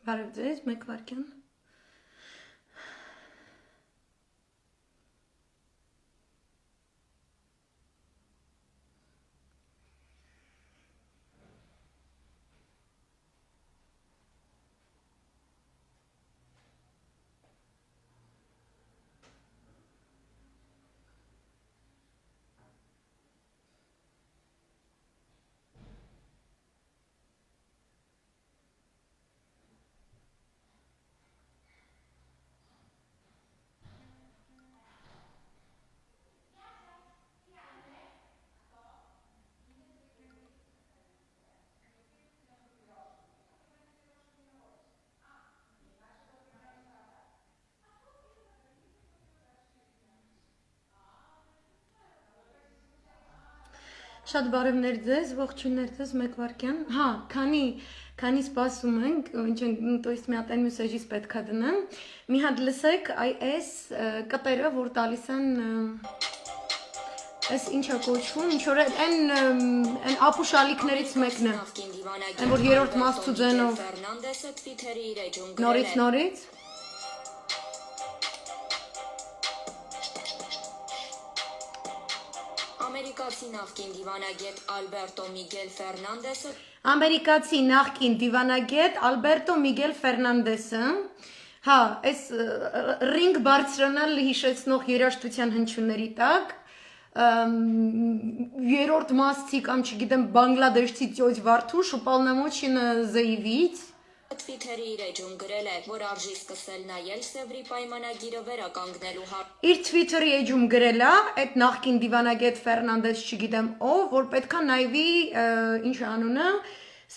Բարև ձեզ, մեկ վարքյան։ Շատ բարևներ ձեզ, ողջույններ ձեզ, մեկ վարքյան։ Հա, քանի սպասում ենք, то есть մի հատ այն մեսեջից պետքա դնեմ։ Մի հատ լսեք, այս կտերը, որ տալիս են այս ինչա կոչվում, ինչ որ այն ապուշալիքներից մեկն է։ Այն որ երրորդ մասու ձենով նորից Ամերիկացի նախկին դիվանագետ Ալբերտո Միգել Ֆերնանդեսը Ամերիկացի նախկին դիվանագետ Ալբերտո Միգել Ֆերնանդեսը հա, այս ռինգ բարձրանալ հիշեցնող երաժշտության հնչյունների տակ երրորդ մասի կամ չգիտեմ բանգլադեշցի տյոջ Վարդուշ уполномочена заявить Թվիթերի իր էջում գրել է, որ արժի սկսել նայել Սևրի պայմանագիրը վերականգնելու Իր Twitter-ի էջում գրել է, այդ նախկին դիվանագետ Ֆերնանդես չգիտեմ ով, որ պետքա նայվի ինչ է անունը,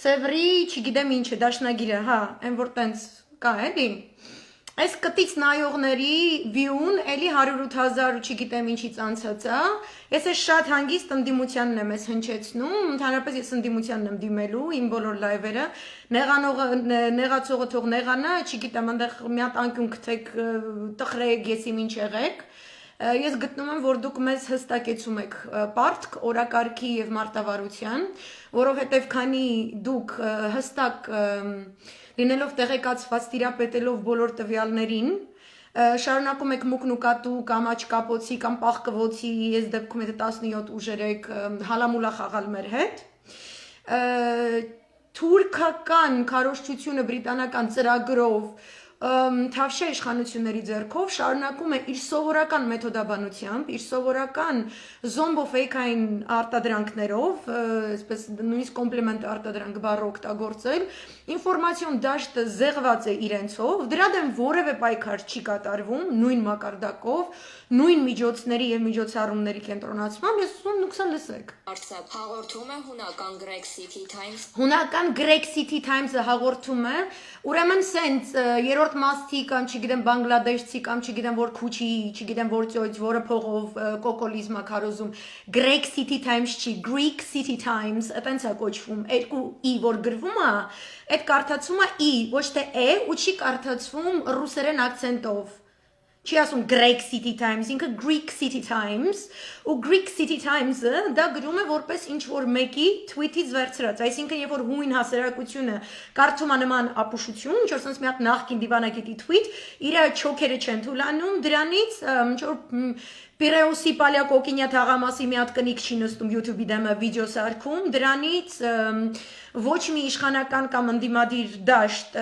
Սևրի, չգիտեմ ինչ է, դաշնագիրը, հա, այն որ տենց կա էլի։ Այս կտից նայողների վիուն էլի 108,000 չգիտեմ ինչից անցած է։ Ես ես շատ հանգիստ ընդդիմությանն եմ ես հնչեցնում, ընդհանրապես ես ընդդիմությանն եմ դիմելու իմ բոլոր լայվերը։ Նեղացողը թող նեղանա, չգիտեմ, այնտեղ մի հատ անկյուն գտեք, տխրեք, ես իմ ինչ եղեք։ Ես գտնում եմ, որ դուք մեզ հստակեցում եք պարտք, օրակարգի եւ մարտավարության, որովհետեւ քանի դուք հստակ լինելով տեղեկացված տիրապետելով բոլոր տվյալներին, շարունակում եք մուկնուկատու կամ աչկապոցի կամ պաղկվոցի, ես դեպքում եթե 17 ուժեր եք հալամուլա խաղալ մեր հետ, թուրքական քարոզչությունը բրիտանական ծրագրով Թավշյա իշխանությունների ձեռքով շարունակում է իր սովորական մեթոդաբանությամբ, իր սովորական զոմբոֆեյքային արտադրանքներով, այսպես նույնիսկ կոմպլիմենտ արտադրանք բառը օգտագործել, ինֆորմացիոն դաշտը զեղված է իրենցով, դրա դեմ որևէ պայքար չի կատարվում, նույն մակարդակով, նույն միջոցների եւ միջոցառումների կենտրոնացմամբ, ես ուզում դուք սա լսեք։ Արցախ հաղորդում է հունական Greg City Times։ Հունական Greg City Times-ը հաղորդում է, ուրեմն սենց երրորդ մասի կամ չգիտեմ բանգլադեշցի կամ չգիտեմ որ քուչի, չգիտեմ որ ծոյց, որը փողով կոկոլիզմա քարոզում, Greg City Times չի, Greek City Times, այտենց է կոչվում, երկու ի որ գրվում է, այդ կարդացում է ի, ոչ թե է ու չի կարդացվում ռուսերեն ակցենտով։ Չի ասում Greg City Times, ինքը Greek City Times, ու Greek City Times-ը դա գրում է որպես ինչ-որ մեկի tweet-ից վերցրած, այսինքն երբ որ հույն հասարակությունը կարդում է նման ապուշություն, ինչ-որ սենց մի հատ նախկին դիվանագետի tweet, իր չոքերը չեն թուլանում, դրանից ինչ-որ Պիրեուսի պալյա կոկինյա թաղամասի մի հատ կնիկ չի նստում YouTube-ի դեմը վիդեո սարքում, դրանից ոչ մի իշխանական կամ ընդդիմադիր դաշտ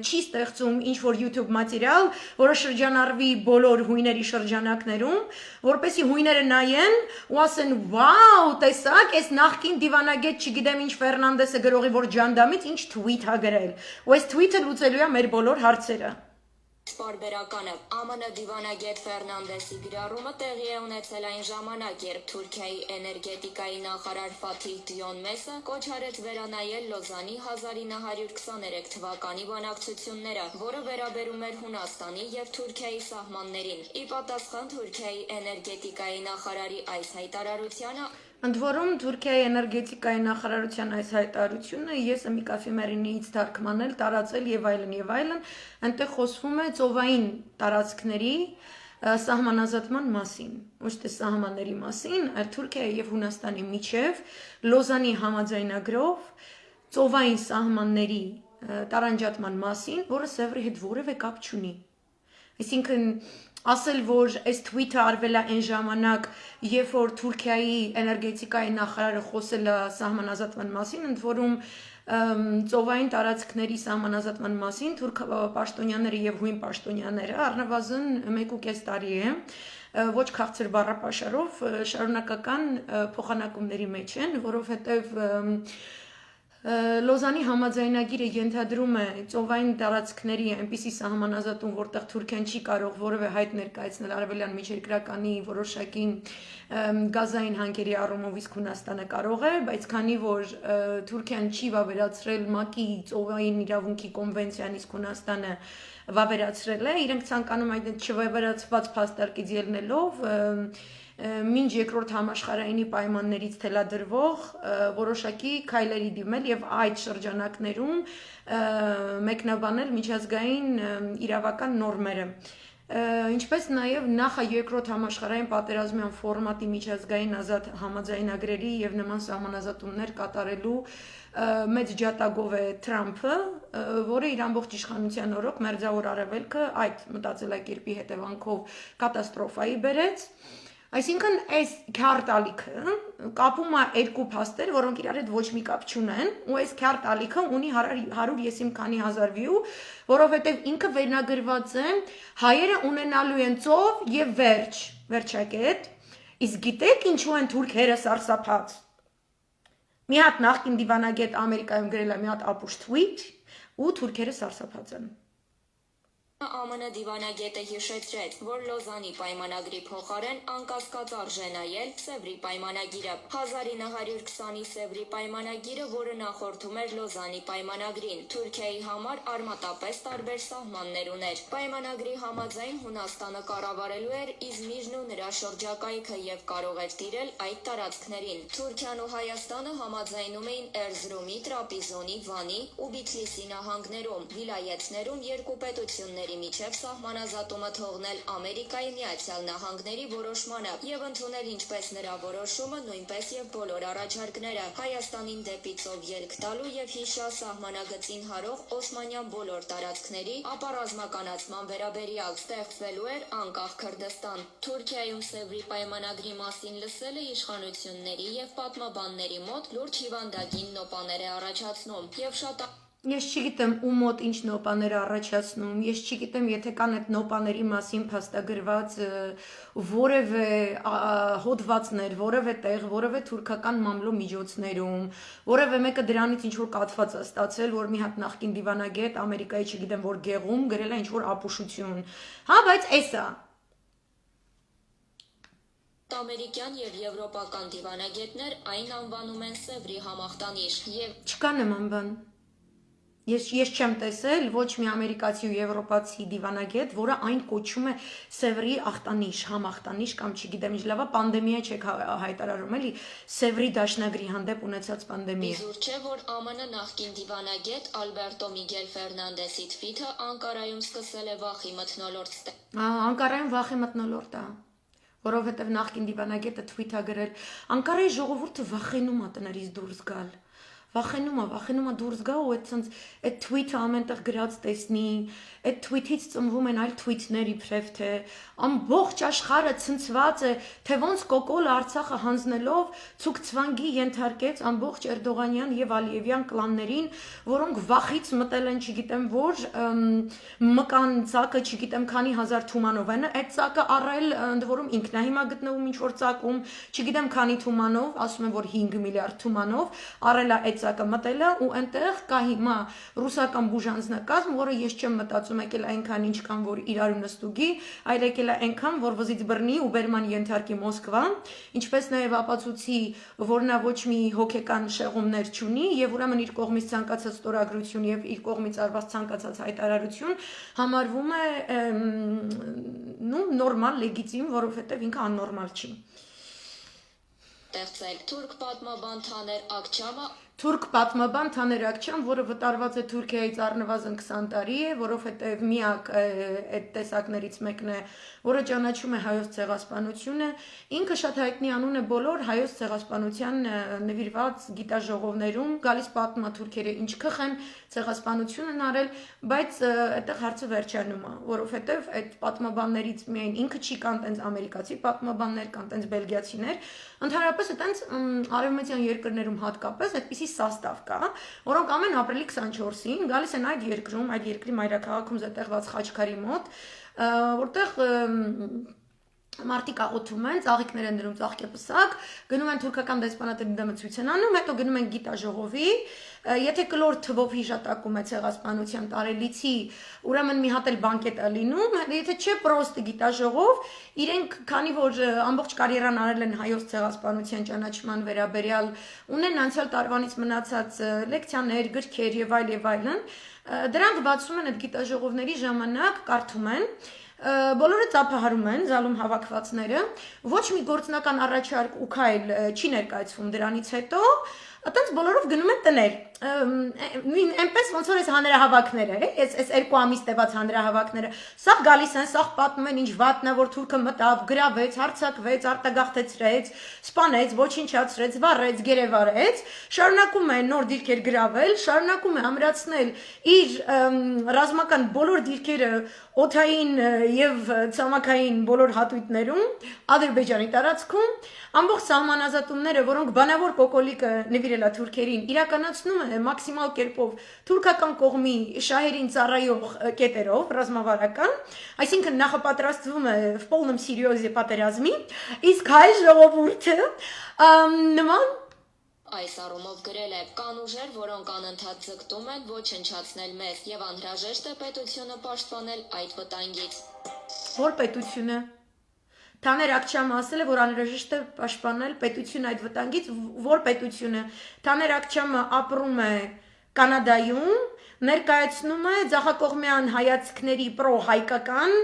չի ստեղծում ինչ-որ YouTube մատերիալ, որը շրջանառվի բոլոր հույների շրջանակներում, որպեսզի հույները նայեն ու ասեն «Վաու, տեսակ, այս նախկին դիվանագետ չգիտեմ ինչ Ֆերնանդեսը գրողի որ ջանդամից ինչ tweet ա գրել»։ Ու այս tweet-ը լուծելու է մեր բոլոր հարցերը։ Պարբերականը ԱՄՆ դիվանագետ Ֆերնանդեսի գրառումը տեղի է ունեցել այն ժամանակ, երբ Թուրքիայի էներգետիկայի նախարար Ֆաթիհ Դիոնմեսը կոչ արեց վերանայել Լոզանի 1923 թվականի բանակցությունները, որը վերաբերում էր Հունաստանի և Թուրքիայի սահմաններին։ Ի պատասխան Թուրքիայի էներգետիկայի նախարարի այս հայտարարությանը Ընդ որում Թուրքիայի էներգետիկայի նախարարության այս հայտարարությունը ես մի կաֆեմերինից թարգմանել, տարածել եւ այլն, այնտեղ խոսվում է ծովային տարածքների սահմանազատման մասին, ոչ թե սահմանների մասին, այլ Թուրքիայի եւ Հունաստանի միջև Լոզանի համաձայնագրով ծովային սահմանների տարանջատման մասին, որը Սևրի հետ որևէ կապ չունի։ Այսինքն ասել, որ այս tweet-ը արվել է այն ժամանակ, երբ որ Թուրքիայի էներգետիկայի նախարարը խոսել է սահմանազատման մասին, ընդ որում ծովային տարածքների սահմանազատման մասին թուրք պաշտոնյաները եւ հույն պաշտոնյաները առնվազն 1.5 տարի է ոչ քաղցր բառապաշարով շարունակական փոխանակումների մեջ են, որովհետեւ Լոզանի համաձայնագիրը ենթադրում է ծովային տարածքների այնպիսի սահմանազատում, որտեղ Թուրքիան չի կարող որևէ հայտ ներկայացնել արևելյան միջերկրականի որոշակի գազային հանգերի առումով, իսկ Հունաստանը կարող է, բայց քանի որ Թուրքիան չի վավերացրել ՄԱԿ-ի ծովային իրավունքի կոնվենցիան, իսկ Հունաստանը վավերացրել է, իրենք ցանկանում այդ չվավերացված փաստարկից ելնելով մինչ երկրորդ համաշխարհայինի պայմաններից թելադրվող որոշակի քայլերի դիմել եւ այդ շրջանակներում մեկնաբանել միջազգային իրավական նորմերը ինչպես նաեւ նախ երկրորդ համաշխարհային պատերազմյան ֆորմատի միջազգային ազատ համաձայնագրերի եւ նման սահմանազատումներ կատարելու մեծ ջատագով է Թրամփը, որը իր ամբողջ իշխանության օրոք մերձավոր արևելքը այդ մտածելակերպի հետևանքով կատաստրոֆայի բերեց Այսինքն այս քարտալիքը կապում է երկու փաստեր, որոնք իրար հետ ոչ մի կապ չունեն, ու այս քարտալիքը ունի 100 եսիմ քանի հազար վյու, որովհետև ինքը վերնագրված է հայերը ունենալու են ծով եւ վերջակետ, իսկ գիտեք ինչու են թուրքերը սարսափած։ Մի հատ նախկին դիվանագետ Ամերիկայում գրել է մի հատ ապուշ tweet, ու թուրքերը սարսափած են։ ԱՄՆ դիվանագետը հիշեցրեց, որ Լոզանի պայմանագրի փոխարեն անկասկած արժե նայել Սևրի պայմանագիրը։ 1920-ի Սևրի պայմանագիրը, որը նախորդում էր Լոզանի պայմանագրին, Թուրքիայի համար արմատապես տարբեր սահմաններ ուներ։ Պայմանագրի համաձայն Հունաստանը կառավարելու էր Իզմիրն ու նրա շրջակայքը եւ կարող էր տիրել այդ տարածքներին։ Թուրքիան ու Հայաստանը համաձայնում էին Էրզրումի, Տրապիզոնի, Վանի ու Բիթլիսի նահանգներում, վիլայեթներում երկու պետությունների միջև սահմանազատումը թողնել Ամերիկայի Միացյալ Նահանգների որոշմանը եւ ընդունել ինչպես նրա որոշումը, նույնպես եւ բոլոր առաջարկները Հայաստանին դեպի ծով ելք տալու եւ հիշա սահմանագծին հարող Օսմանյան բոլոր տարածքների ապառազմականացման վերաբերյալ ստեղծվելու էր անկախ Քրդստան։ Թուրքիայում Սևրի պայմանագրի մասին լսելը իշխանությունների եւ պատմաբանների մոտ լուրջ հիվանդագին նոպաներ է առաջացնում եւ շատ Ես չգիտեմ ու մոտ ինչ նոպաներ առաջացնում, ես չգիտեմ եթե կան այդ նոպաների մասին փաստագրված որևէ հոդվածներ, որևէ տեղ, որևէ թուրքական մամլո միջոցներում, որևէ մեկը դրանից ինչ որ կաթված է ստացել, որ մի հատ նախկին դիվանագետ Ամերիկայի չգիտեմ որ գեղում գրել է ինչ որ ապուշություն։ Հա, բայց էսա ամերիկյան եւ եվրոպական դիվանագետներ այն անվանում են Սևրի համախտանիշ եւ չկա նման բան։ Ես չեմ տեսել ոչ մի ամերիկացի ու եվրոպացի դիվանագետ, որը այն կոչում է Սևրի ախտանիշ, համախտանիշ կամ չգիտեմ ինչ լավա պանդեմիա չեք հայտարարում էլի Սևրի դաշնագրի հանդեպ ունեցած պանդեմիա։ Իզուր չէ, որ ԱՄՆ նախկին դիվանագետ Ալբերտո Միգել Ֆերնանդեսի թվիթը Անկարայում սկսել է վախի մթնոլորտ ստեղծել։ Անկարայում վախի մթնոլորտ է, որովհետև նախկին դիվանագետը թվիթ է գրել Անկարայի ժողովուրդը վախենում է տներից դուրս գալ։ Վախենում է դուրս գա ու այդ թվիթը ամենտեղ գրած տեսնի, այդ թվիթից ծնվում են այլ թվիթներ իբրև թե ամբողջ աշխարհը ցնցված է, թե ոնց կոկոլ Արցախը հանձնելով ցուկցվանգի ենթարկեց ամբողջ Էրդողանյան եւ Ալիևյան կլաններին, որոնք վախից մտել են, չգիտեմ որ, մկան ցակը, չգիտեմ քանի հազար թումանով են, այդ ցակը առել ընդ որում ինքն է հիմա գտնվում ինչ որ ցակում, չգիտեմ քանի թումանով, ասում են որ 5 միլիարդ թումանով, առել է այդ ցակը մտել է ու այնտեղ կա հիմա ռուսական բուժանձնակազմ, որը ես չեմ մտածում եկել այնքան ինչքան որ իրար նստուգի, այլ եկել է այնքան որ վզից բռնի ու բերման ենթարկի Մոսկվա, ինչպես նաև ապացուցի, որ նա ոչ մի հոգեկան շեղումներ չունի եւ ուրեմն իր կողմից ցանկացած ստորագրություն եւ իր կողմից արված ցանկացած հայտարարություն համարվում է նորմալ, լեգիտիմ, որովհետեւ ինքը աննորմալ չի։ Թուրք պատմաբան Թաներ Ակչավը Թուրք պատմաբան Թաներ Ակչյան, որը վտարված է Թուրքիայից առնվազն 20 տարի է, որովհետև միակ այդ տեսակներից մեկն է, որը ճանաչում է հայոց ցեղասպանությունը, ինքը շատ հայտնի անուն է բոլոր հայոց ցեղասպանության նվիրված գիտաժողովներում, գալիս պատմում է թուրքերը ինչ քխ են ցեղասպանությունն արել, բայց այդտեղ հարցը վերջանում է, որովհետև այդ պատմաբաններից միայն ինքը չի կան տենց ամերիկացի պատմաբաններ, կան տենց բելգիացիներ, ընդհանրապես այդտենց արևմտյան երկրներում հատկապես այդպիսի սաստավ կա, որոնք ամեն ապրիլի 24-ին գալիս են այդ երկրում, այդ երկրի մայրաքաղաքում զետեղված Խաչքարի մոտ, որտեղ մարդիկ աղոթում են, ծաղիկներ են դնում ծաղկեպսակ, գնում են թուրքական դեսպանատների դեմը ցույց են անում, հետո գնում են գիտաժողովի, եթե կլոր թվով հիշատակում է ցեղասպանության տարելիցի, ուրեմն մի հատ էլ բանկետ է լինում, եթե չէ պրոստ գիտաժողով, իրենք քանի որ ամբողջ կարիերան արել են հայոց ցեղասպանության ճանաչման վերաբերյալ, ունեն անցյալ տարվանից մնացած լեկցիաներ, գրքեր եւ այլն, դրանք բացում են այդ գիտաժողովների ժամանակ, կարդում են բոլորը ծափահարում են զալում հավաքվածները, ոչ մի գործնական առաջարկ ու քայլ չի ներկայացվում դրանից հետո, այտենց բոլորով գնում են տներ, այնպես ոնց որ այս հանրահավաքները, այս 2 ամիս տևած հանրահավաքները, սաղ գալիս են, սաղ պատմում են ինչ վատն է, որ թուրքը մտավ, գրավեց, հարձակվեց, արտագաղթեցրեց, սպանեց, ոչնչացրեց, վառեց, գերեվարեց, շարունակում է նոր դիրքեր գրավել, շարունակում է ամրացնել իր ռազմական բոլոր դիրքերը օդային եւ ցամաքային բոլոր հատույթներում, Ադրբեջանի տարածքում, ամբողջ սահմանազատումները, որոնք բանավոր կոկոլիկը նվիրել է թուրքերին, իրականացնում է մաքսիմալ կերպով թուրքական կողմի շահերին ծառայող կետերով, ռազմավարական, այսինքն նախապատրաստվում է в полном серьезе պատերազմի, իսկ հայ ժողովուրդը նման Այս առումով գրել է, կան ուժեր, որոնք անընդհատ ձգտում են ոչնչացնել մեզ եւ անհրաժեշտ է պետությունը պաշտպանել այդ վտանգից։ Որ պետությունը Թաներ Ակչյանը ասել է, որ անհրաժեշտ է պաշտպանել պետությունը այդ վտանգից, որ պետությունը Թաներ Ակչյանը ապրում է Կանադայում, ներկայացնում է ձախակողմյան հայացքների պրո-հայկական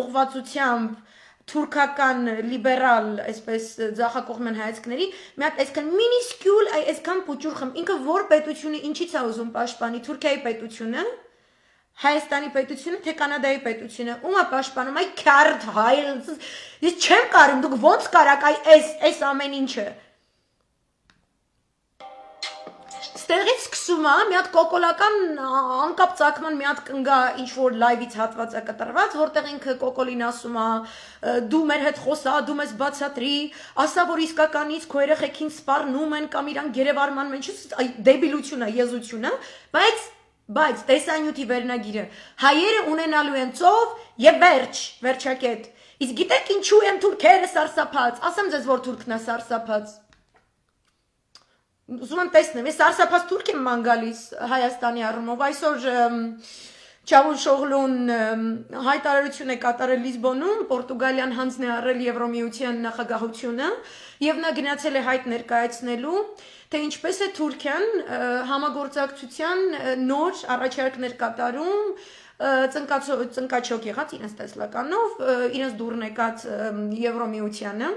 ուղղվածությամբ թուրքական լիբերալ, այսպես ձախակողմյան հայացքների, մի հատ այսքան մինիսկյուլ, այսքան փոճուր խմ, ինքը որ պետությունը ինչից է ուզում պաշտպանի Թուրքիայի պետությունը, Հայաստանի պետությունը, թե Կանադայի պետությունը, ում է պաշտպանում, այ քարդ հայ, ես չեմ կարում, դուք ոնց կարաք այս ամեն ինչը։ Ստեղից սկսում է, մի հատ կոկոլական անկապ ծագման մի հատ կնգա ինչ-որ լայվից հատված է կտրված, որտեղ ինքը կոկոլին ասում է, դու մեր հետ խոսա, դու մեզ բացատրի, ասա, որ իսկականից քո երեխեքին սպառնում են կամ իրան գերեվարման մեջ, դեբիլություն է, եզություն է, բայց տեսանյութի վերնագիրը հայերը ունենալու են ծով եւ վերջակետ։ Իսկ գիտեք ինչու են թուրքերը սարսափած։ Ասեմ ձեզ, որ թուրքն է սարսափած։ Ուզում եմ տեսնեմ, ես սարսափած թուրք եմ ման գալիս Հայաստանի առումով։ Այսօր Չավուշօղլուն հայտարարություն է կատարել Լիզբոնում, Պորտուգալիան հանձն է առել Եվրոմիության նախագահությունը եւ նա գնացել է հայտ ներկայացնելու, թե ինչպես է Թուրքիան համագործակցության նոր առաջարկներ կատարում ծնկաչոք եղած իրենց տեսլականով, իրենց դուրն եկած Եվրոմիությանը,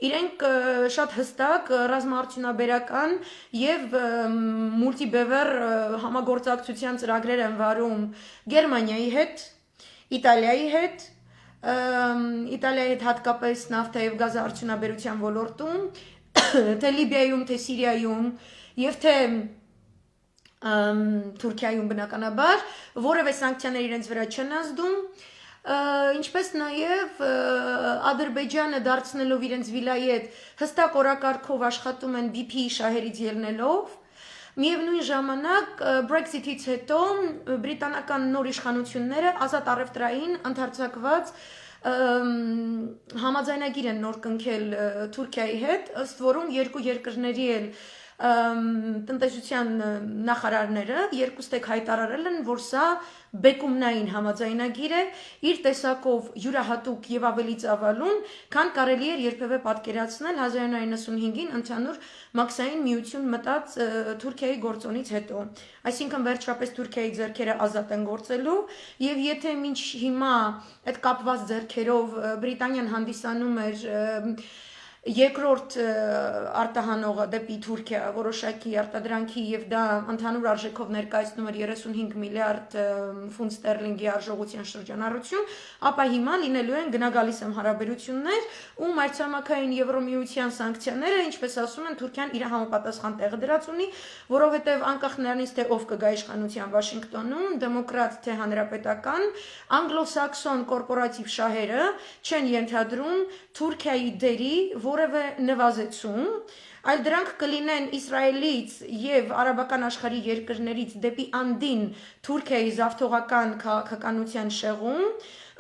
իրենք շատ հստակ ռազմաարդյունաբերական եւ մուլտիբևեր համագործակցության ծրագրեր են վարում Գերմանիայի հետ, Իտալիայի հետ, Իտալիայի հետ հատկապես նավթ եւ գազարդյունաբերության ոլորտում, թե Լիբիայում, թե Սիրիայում եւ թե Թուրքիայում բնականաբար, որևէ սանկցիաներ իրենց վրա չեն ազդում, ինչպես նաև Ադրբեջանը դարձնելով իրենց վիլայետ հստակ օրակարգով աշխատում են BP-ի շահերից ելնելով, միևնույն ժամանակ Brexit-ից հետո բրիտանական նոր իշխանությունները ազատ առևտրային ընդարձակված համաձայնագիր են նոր կնքել Թուրքիայի հետ, ըստ որում երկու երկրների էլ տնտեսության նախարարները երկուստեք հայտարարել են, որ սա բեկումնային համաձայնագիր է, իր տեսակով յուրահատուկ եւ ավելի ծավալուն, քան կարելի էր երբևէ պատկերացնել 1995-ին ընդհանուր մաքսային միություն մտած Թուրքիայի գործոնից հետո։ Այսինքն վերջապես Թուրքիայի ձեռքերը ազատ են գործելու եւ եթե մինչ հիմա այդ կապված ձեռքերով Բրիտանիան հանդիսանում էր երկրորդ արտահանողը դեպի Թուրքիա որոշակի արտադրանքի եւ դա ընդհանուր արժեքով ներկայացնում էր 35 միլիարդ ֆունտ ստերլինգի արժողության շրջանառություն, ապա հիմա լինելու են գնագալիս եմ հարաբերություններ ու մայրցամաքային Եվրոմիության սանկցիաները, ինչպես ասում են, Թուրքիան իր համապատասխան տեղը դրած ունի, որովհետեւ անկախ նրանից թե ով կգա իշխանության Վաշինգտոնում, դեմոկրատ թե հանրապետական, անգլոսաքսոն կորպորատիվ շահերը չեն ենթադրում Թուրքիայի դերի որևէ նվազեցում, այլ դրանք կլինեն Իսրայելից եւ արաբական աշխարհի երկրներից դեպի անդին Թուրքիայի զավթողական քաղաքականության շեղում,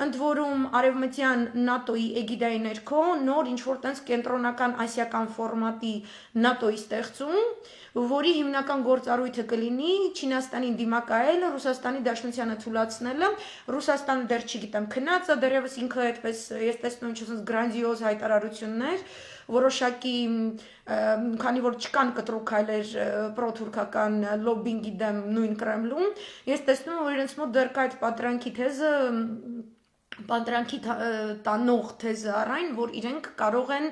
ընդ որում արևմտյան ՆԱՏՕ-ի էգիդայի ներքո նոր ինչ-որ տենց կենտրոնական ասիական ֆորմատի ՆԱՏՕ-ի ստեղծում, որի հիմնական գործառույթը կլինի Չինաստանին դիմակայելը, Ռուսաստանի Դաշնությանը թուլացնելը, Ռուսաստանը դեռ չգիտեմ քնած է, դեռևս ինքը այդպես ես տեսնում ինչ-որ գրանձիոզ հայտարարություններ, որոշակի քանի որ չկան կտրուկ քայլեր պրոթուրքական լոբինգի դեմ նույն Կրեմլում, ես տեսնում եմ որ իրենց մոտ դեռ կա այդ պատրանքի տանող թեզը առայն, որ իրենք կարող են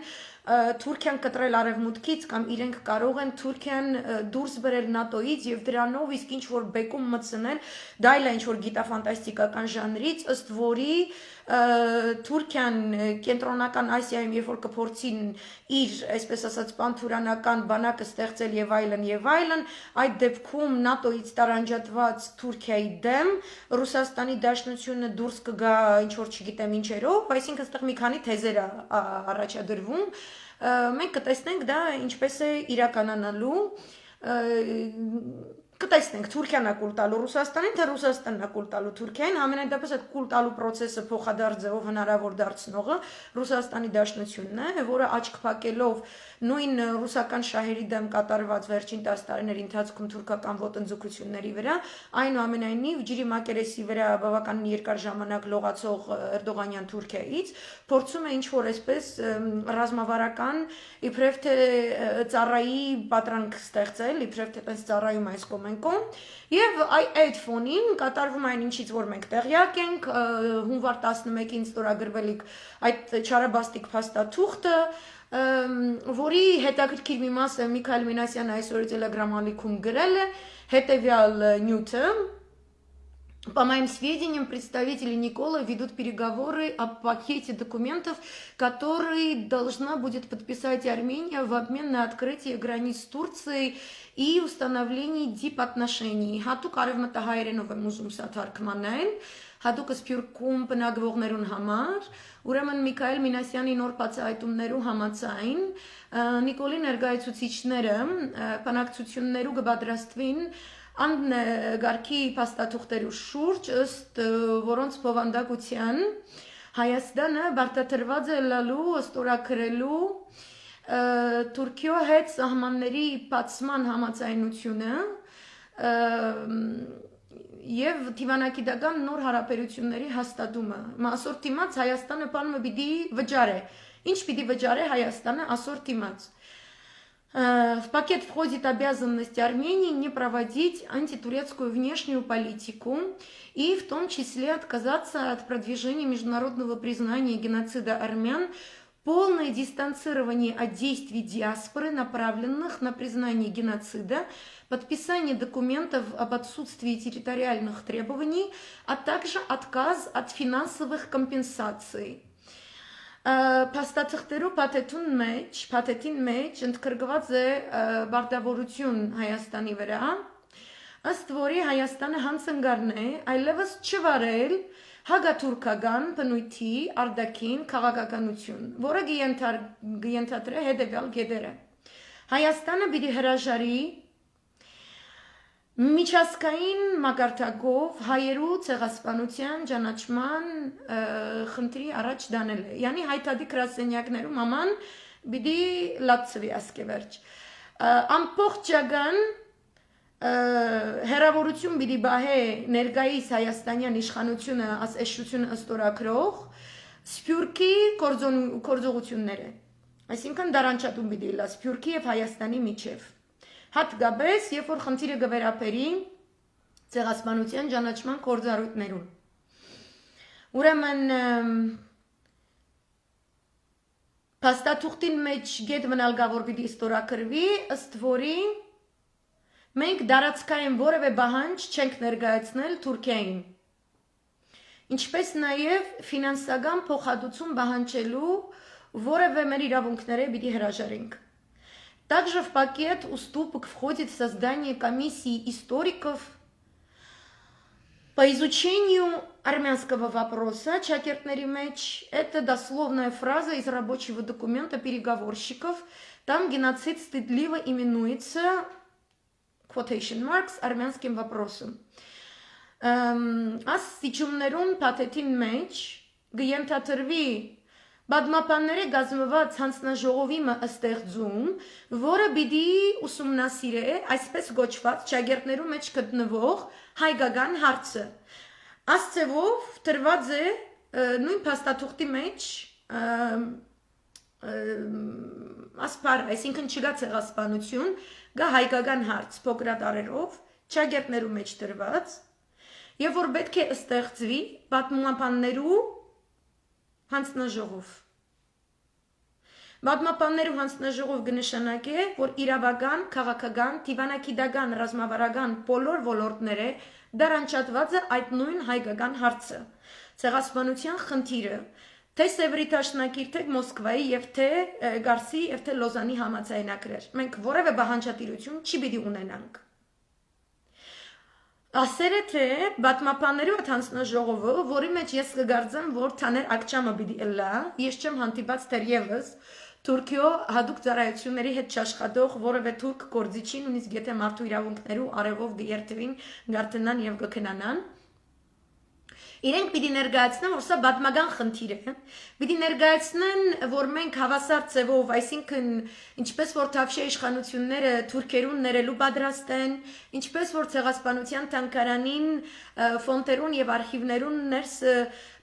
Թուրքիան կտրել արևմուտքից կամ իրենք կարող են Թուրքիան դուրս բերել ՆԱՏՕ-ից եւ դրանով իսկ ինչ որ բեկում մտցնել, դա էլ է ինչ որ գիտաֆանտաստիկական ժանրից, ըստ որի Թուրքիան կենտրոնական Ասիայում երբ որ կփորձին իր, այսպես ասած, պանթուրանական բանակը ստեղծել եւ այլն, այդ դեպքում ՆԱՏՕ-ից տարանջատված Թուրքիայի դեմ Ռուսաստանի Դաշնությունը դուրս կգա ինչ որ չգիտեմ ինչերով, այսինքն այստեղ մի քանի թեզեր առաջադրվում, մենք կտեսնենք դա ինչպես է իրականանալու, կտեսնենք Թուրքիան է կուլ տալու Ռուսաստանին, թե Ռուսաստանն է կուլ տալու Թուրքիային, համենայնդեպս այդ կուլ տալու process-ը փոխադարձ ձևով հնարավոր դարձնողը Ռուսաստանի Դաշնությունն է, որը աչք փակելով նույն ռուսական շահերի դեմ կատարված վերջին 10 տարիների ընթացքում թուրքական ոտնձգությունների վրա, այնուամենայնիվ ջրի մակերեսի վրա բավականին երկար ժամանակ լողացող Էրդողանյան Թուրքիայից փորձում է ինչ-որ այսպես ռազմավարական իբրև թե ծառայի պատրանք ստեղծել, իբրև թե տես ծառայում այս կոմենկոմ, եւ այդ ֆոնին կատարվում այն ինչից որ մենք տեղյակ ենք, հունվար 11-ին ստորագրվելիք այդ չարաբաստիկ փաստաթուղթը, որի հետաքրքիր մի մասը Միքայել Մինասյանը այսօր Telegram ալիքում գրել է, հետեւյալ նյութը. По моим сведениям, представители Никола ведут переговоры о пакете документов, который должна будет подписать Армения в обмен на открытие границ с Турцией и установление дипотношений. Հատուկ արևմտահայերենով եմ ուզում սա թարգմանել, հատուկ Սփյուռքում բնակվողներուն համար, ուրեմն Միքայել Մինասյանի նոր բացահայտումներու համաձայն Նիկոլի ներկայացուցիչները բանակցություններու կպատրաստվին Անդգարքի փաստաթուղթերու շուրջ ըստ որոնց բովանդակության Հայաստանը բարդատրված է լալու ստորագրելու Թուրքիո հետ սահմանների բացման համաձայնությունը եւ դիվանագիտական նոր հարաբերությունների հաստատումը ասոր դիմաց Հայաստանը բանը պիտի վճարե ինչ պիտի վճարե Հայաստանը ասոր դիմաց В пакет входит обязанность Армении не проводить антитурецкую внешнюю политику и в том числе отказаться от продвижения международного признания геноцида армян, полное дистанцирование от действий диаспоры, направленных на признание геноцида, подписание документов об отсутствии территориальных требований, а также отказ от финансовых компенсаций. Փաստաթղթերու փաթեթին մեջ ընդգրկված է բարդավորություն Հայաստանի վրա, ըստ որի Հայաստանը հանցնգարն է այլևս չվարել հագաթուրքական բնույթի արտաքին քաղաքականություն, որը կենթադրե հետևյալ գեդերը. Հայաստանը պիտի հրաժարի միջազգային մակարդակով հայերու ցեղասպանության ճանաչման խնդրի առաջ դանել է։ Յանի հայտարարի գրասենյակներում աման պիտի լացվի ասկևերջ։ Ամբողջական հերավորություն պիտի բահե ներկայիս հայաստանյան իշխանությունը ասեշությունը ըստորակրող Սփյուռքի կորձողությունները։ Այսինքն դարանչատում պիտի լա Սփյուռքի եւ Հայաստանի միջև։ Հատկապես, երբ որ խնդիրը գվերապերի ցեղասպանության ճանաչման կորձառույթներուն։ Ուրեմն Փաստաթուղթին մեջ գետ մնալգավոր պիտի ստորագրվի, ըստ որի մենք դարածքային որևէ բանջ չենք ներկայացնել Թուրքիային։ Ինչպես նաև ֆինանսական փոխհատուցում պահանջելու որևէ մեր իրավունքները պիտի հրաժարենք։ Также в пакет уступок входит создание комиссии историков по изучению армянского вопроса. Чакертнери меч – это дословная фраза из рабочего документа переговорщиков. Там геноцид стыдливо именуется, quotation marks, армянским вопросом. Աս սիչումներուն պաթեթին մեջ գյենթատրվի բադմապանները գազմված հանձնաժողովի ստեղծում, որը պիտի ուսումնասիրե այսպես գոչված ճագերտներու մեջ գտնվող հայկական հարցը։ Աս ձևով տրված է նույն փաստաթուղթի մեջ ասպար, այսինքն չկա ցեղասպանություն, գա հայկական հարց փոքրատարերով ճագերտներու մեջ տրված, եւ որ պետք է ստեղծվի պատմապաններու հանձնաժողով։ Պատմապաններու հանձնաժողով կնշանակե, որ իրավական, քաղաքական, դիվանագիտական, ռազմավարական բոլոր ոլորտները դարանչատված է այդ նույն հայկական հարցը։ Ցեղասպանության խնդիրը, թե Սևրի դաշնակիր, թե Մոսկվայի եւ թե Գարսի եւ թե Լոզանի համաձայնագրեր։ Մենք որևէ բանջատիրություն չի պիտի ունենանք։ Ասերը թե բատմապաններու հանձնաժողովը, որի մեջ ես կգարձեմ, որ Թաներ Ակչամը պիտի ըլլա, ես չեմ հանդիպած դեռևս Թուրքիո հadoop ծառայությունների հետ չաշխատող որևէ թուրք գործիչի, նույնիսկ եթե մարդու իրավունքներու արևով գերտվին, գարտնան եւ գքնանան։ Իրենք պիտի ներկայացնեն, որ սա պատմական խնդիր է, պիտի ներկայացնեն, որ մենք հավասար ձևով, այսինքն ինչպես որ Թավշյա իշխանությունները թուրքերուն ներելու պատրաստ են, ինչպես որ ցեղասպանության թանգարանին, ֆոնդերուն եւ արխիվներուն ներս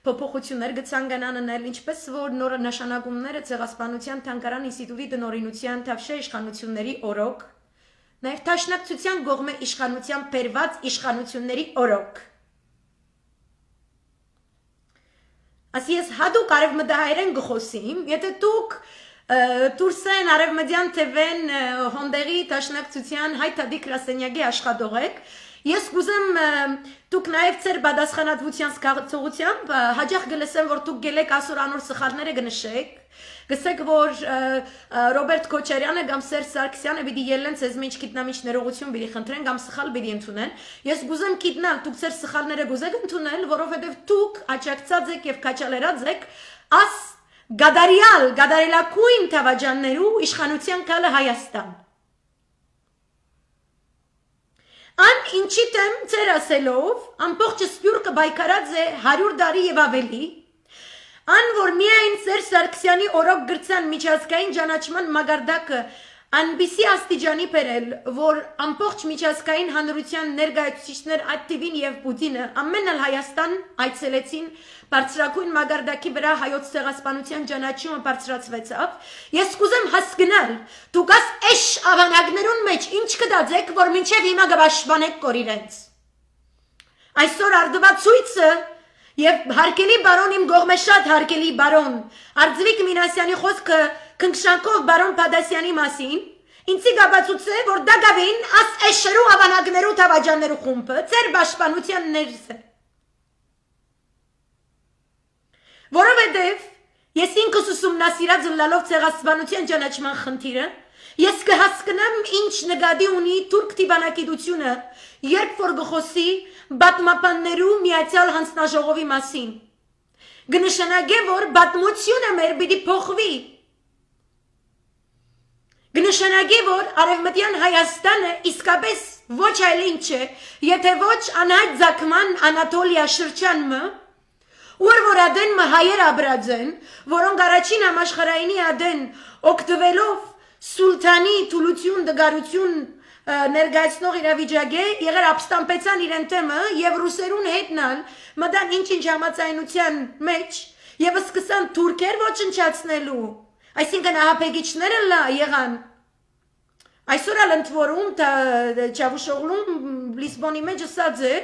փոփոխություններ կցանկանան անել, ինչպես որ նոր նշանակումները ցեղասպանության թանգարան ինստիտուտի տնօրինության Թավշյա իշխանությունների օրոք, նաեւ Դաշնակցության կողմէ իշխանության բերված իշխանությունների օրոք Ասի ես հadoop արևմտահայերեն գխոսիմ, եթե դուք Տուրսեն արևմտյան թևեն հոնդերի դաշնակցության հայտադի գրասենյակի աշխատող եք, ես կուզեմ դուք նաև ձեր պատասխանատվության զգացողությամբ հաջող գլսեմ, որ դուք գելեք ասոր անոր սխալները գնշեք, գսեք, որ Ռոբերտ Քոչարյանը կամ Սերժ Սարգսյանը պիտի ելեն ցեզ մեջ գիտնամիջ ներողություն պիտի խնդրեն կամ սխալ պիտի ընդունեն։ Ես գուզեմ գիտնալ, դուք ձեր սխալները գուզեք ընդունել, որովհետև դուք աջակցած եք եւ քաչալերած եք աս գադարելակույն թավաջաններու իշխանության կալը Հայաստան։ Ան ինչի դեմ ձեր ասելով ամբողջ սպյուրքը բայկարած է 100 տարի եւ ավելի Ան որ միայն Սերժ Սարգսյանի օրոք գրցան միջազգային ճանաչման մագարդակը անպիսի աստիճանի բերել, որ ամբողջ միջազգային հանրության ներկայացուցիչներ Ատտիվին եւ Պուտինը ամենալ Հայաստան այցելեցին բարձրակույն մագարդակի վրա հայոց ցեղասպանության ճանաչումը բարձրացվեցավ, ես կուզեմ հասկանալ, դուք այս ավանակներուն մեջ ինչ կդածեք, որ մինչեւ հիմա գբաշխանեք կորիրենց։ Այսօր արդվածույցը Եվ հարկելի բարոն իմ գողմե շատ հարկելի բարոն, Արձվիկ Մինասյանի խոսքը քնքշանքով բարոն Պադասյանի մասին, ինձի գաբացուցե, որ դա գավին աս էշերու ավանակներու թավաջաններու խումբը, ձեր պաշտպանության ներս է։ Որովհետև ես ինքս ուսումնասիրած լալով ցեղասպանության ճանաչման խնդիրը, ես կհասկանամ ինչ նկատի ունի թուրք դիվանագիտությունը, երբ որ գխոսի բատմապաններու միացյալ հանձնաժողովի մասին։ Գնշանակե, որ բատմությունը մեր պիտի փոխվի։ Գնշանակե, որ արևմտյան Հայաստանը իսկապես ոչ այլ ինչ է, եթե ոչ անհայտ Զաքման Անատոլիա շրջանը, որ ադեն հայեր ապրած են, որոնք առաջին համաշխարհայինի ադեն օգտվելով Սուլթանի թուլություն դգարություն ներկայացնող իրավիճակը եղեր ապստամբեցան իրեն թեմը եւ ռուսերուն հետնալ մտան ինչ համաձայնության մեջ եւ սկսան թուրքեր ոչնչացնելու այսինքն ահապեգիչները լա եղան այսօր ալ ընթորում Չավուշօղլուն Լիսբոնի մեջ ասած է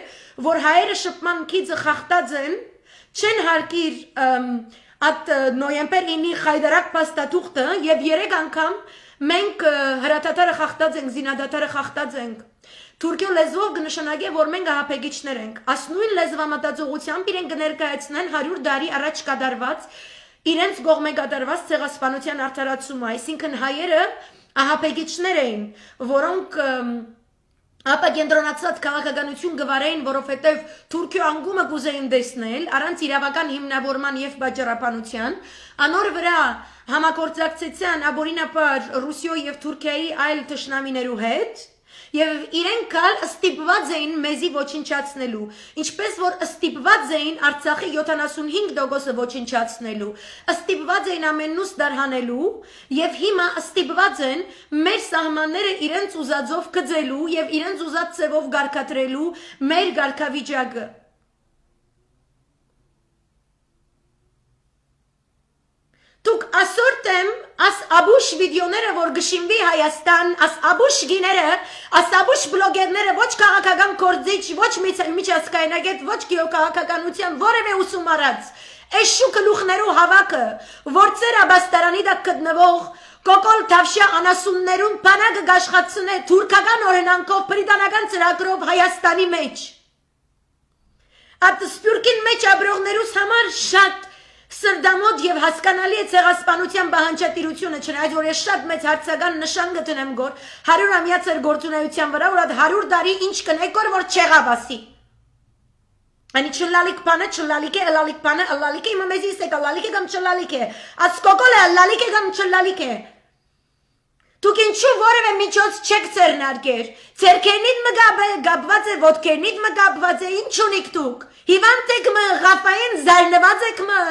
որ հայերը շփման քիծը խախտած են չեն հարկիր at նոյեմբեր 9-ի խայդարակ փաստաթուղթը եւ 3 անգամ մենք հրատատարը խախտած ենք, զինադատարը խախտած ենք։ Թուրքիո լեզվով կնշանակի, որ մենք ահապեգիչներ ենք։ Ասնույն լեզվամտածողությամբ իրենք կներկայացնեն 100 տարի առաջ կատարված իրենց կողմէ կատարված ցեղասպանության արդարացումը, այսինքն հայերը ահապեգիչներ էին, որոնք ապակենտրոնացած քաղաքականություն գվարեին, որովհետև Թուրքիո անկումը կուզեին տեսնել առանց իրավական հիմնավորման եւ պատճառաբանության, անոր վրա համագործակցության ապօրինաբար Ռուսիո եւ Թուրքիայի այլ թշնամիներու հետ եւ իրենք կալ ստիպված էին մեզի ոչնչացնելու, ինչպես որ ստիպված էին Արցախի 75% ոչնչացնելու, ստիպված էին ամենուս դարհանելու եւ հիմա ստիպված են մեր սահմանները իրենց ուզածով գծելու եւ իրենց ուզած ծևով գարկադրելու մեր գարկավիճակը։ Դուք ասորտեմ աս աբուշ վիդեոները, որ գշինվի Հայաստան, աս աբուշ գիները, աս աբուշ բլոգերները, ոչ քաղաքական կորձիչ, ոչ միջազգայնագետ, ոչ գեոքաղաքականության որևէ ուսում արած, էշու գլուխներու հավաքը, որ ծեր աբաստարանի դակ գտնվող կոկոլ թավշյա անասուններուն բանակը գաշխացնե թուրքական օրենանքով, բրիտանական ծրագրով Հայաստանի մեջ։ Այդ սպյուրքին մեջ ապրողներուս համար շատ սրդամոտ եւ հասկանալի է ցեղասպանության բանջատիրությունը, չնայած որ ես շատ մեծ հարցական նշան գտնեմ գոր 100-ամյա ծեր գործունեության վրա, որ այդ 100 տարի ինչ կնեք որ չեղավ ասի։ Ani չլալիկ բանը, չլալիկ է, ըլալիկ բանը, ըլալիկ է, իմը մեզի իսեք ըլալիկ է կամ չլալիկ է, աս կոկոլ է ըլալիկ է կամ չլալիկ է։ Դուք ինչու որևէ միջոց չեք ձեռնարկեր, ձերքերնիդ մը գաբված է, ոտքերնիդ մը գաբված է, ինչ ունիք դուք, հիվանդ եք մը, ղապային զարնված եք մը։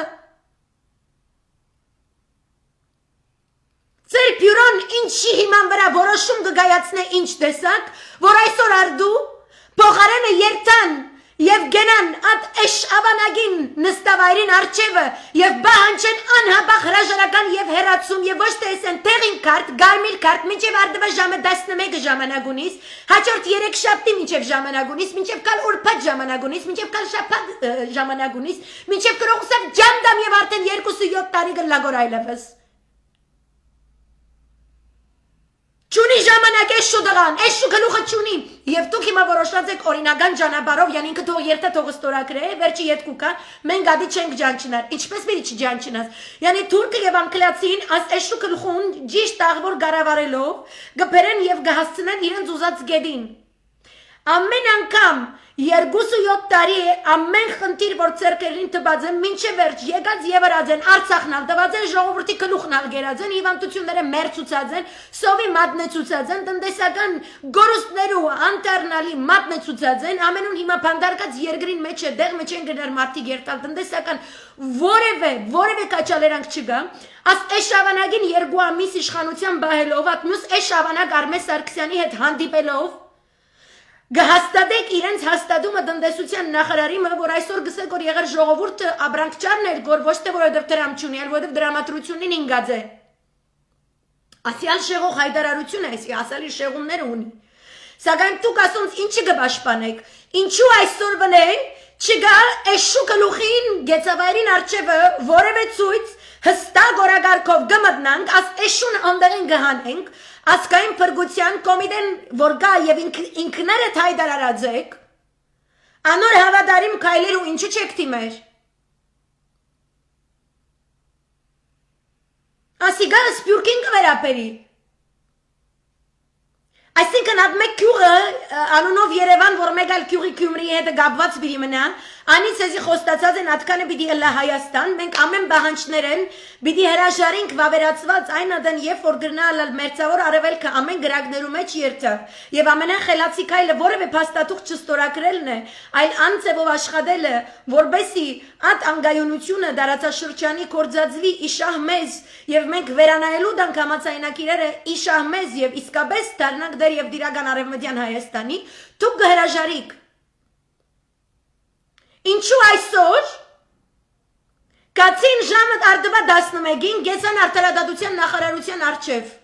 Ձեր բյուրոն ինչի հիման վրա որոշում կգայացնե ինչ տեսակ, որ այսօր արդու փոխարենը երթան եւ գնան այդ էշ ավանագին նստավայրին արջևը եւ բահանջեն անհապաղ հրաժարական եւ հերացում եւ ոչ թե ասեն տեղին կարտ, գարմիր կարտ, մինչեւ արդվա ժամը 11 ժամանակունից, հաջորդ 3 շաբթի մինչեւ ժամանակունից, մինչեւ կալ ուրբաթ ժամանակունից, մինչեւ կալ շաբաթ ժամանակունից, մինչեւ կրողսավ ջանդամ եւ արդեն 2-7 տարի գլագոր այլևս։ Չունի ժամանակ էշու դղան, էշու գլուխը չունի, եւ դուք հիմա որոշած եք օրինական ճանապարհով, յանի ինքը թող երթա թող ստորագրե, վերջի ետկուկա, մենք ադի չենք ջանչնար, ինչպես պիտի չջանչնաս, յանի թուրքը եւ անգլիացին աս էշու գլուխուն ճիշտ աղբոր գարավարելով, գբերեն եւ գահասցնեն իրենց ուզած գեդին։ Ամեն անգամ 2-7 տարի է ամեն խնդիր, որ ցերկերին տված են, մինչև վերջ եկած եւ արած են, Արցախն ալ տված են, ժողովրդի գլուխն ալ գերած են, հիվանդությունները մերցուցած են, սովի մատնեցուցած են, տնտեսական գորուստներու անտառնալի մատնեցուցած են, ամենուն հիմա բանդարկած երկրին մեջ է, դեղ մեջ են գնար մարդիկ երթալ, տնտեսական որևէ կաչալերանք չկա, աս էշավանագին 2 ամիս իշխանության բահելով, at մյուս էշավանակ Արմեն Սարգսյանի հետ հանդիպելով Գհաստատեք իրենց հաստատումը տնտեսության նախարարի մը, որ այսօր գսեք, որ եղեր ժողովուրդը աբրանքչարն էր, որ ոչ թե որովհետև դրամ չունի, այլ որովհետև դրամատրությունին ինգած է։ Ասյալ շեղող հայտարարություն է, ասալի շեղումներ ունի։ Սակայն դուք ասոնց ինչի կպաշտպանեք, ինչու այսօր վնե չգա էշու գլուխին գեցավայրին արջևը որևէ ցույց հստակ օրակարգով գմտնանք, աս էշուն անդեղին գհանենք, ասկային փրկության կոմիտեն որ գա եւ ինքներդ հայտարարած եք, անոր հավատարիմ քայլերու ինչու չեք դիմեր։ Ասիգա սպյուրքին կվերապերի։ Այսինքն այդ մեկ քյուղը անունով Երևան, որ մեկ այլ քյուղի Գյումրիի հետ գապված պիտի մնա, անից էսի խոստացած են ատկանը պիտի ըլլա Հայաստան, մենք ամեն բանջներ են, պիտի հրաժարենք վավերացված այն ադեն երբ որ գրնալ մերձավոր արևելքը ամեն գրակներու մեջ երթա, եւ ամենախելացի քայլը որևէ փաստաթուղթ չստորագրելն է, այլ անձևով աշխատելը, որբեսի այդ անգայունությունը դարացաշրջանի կորձածվի իշահ մեզ եւ մենք վերանայելու դանք համացայնակիրերը իշահ մեզ եւ իսկապես դառնանք դեր եւ դիրական արևմտյան Հայաստանի, դուք կհրաժարիք։ Ինչու այսօր կացին ժամը արդվա 11-ին գեցան արտարադատության նախարարության առջև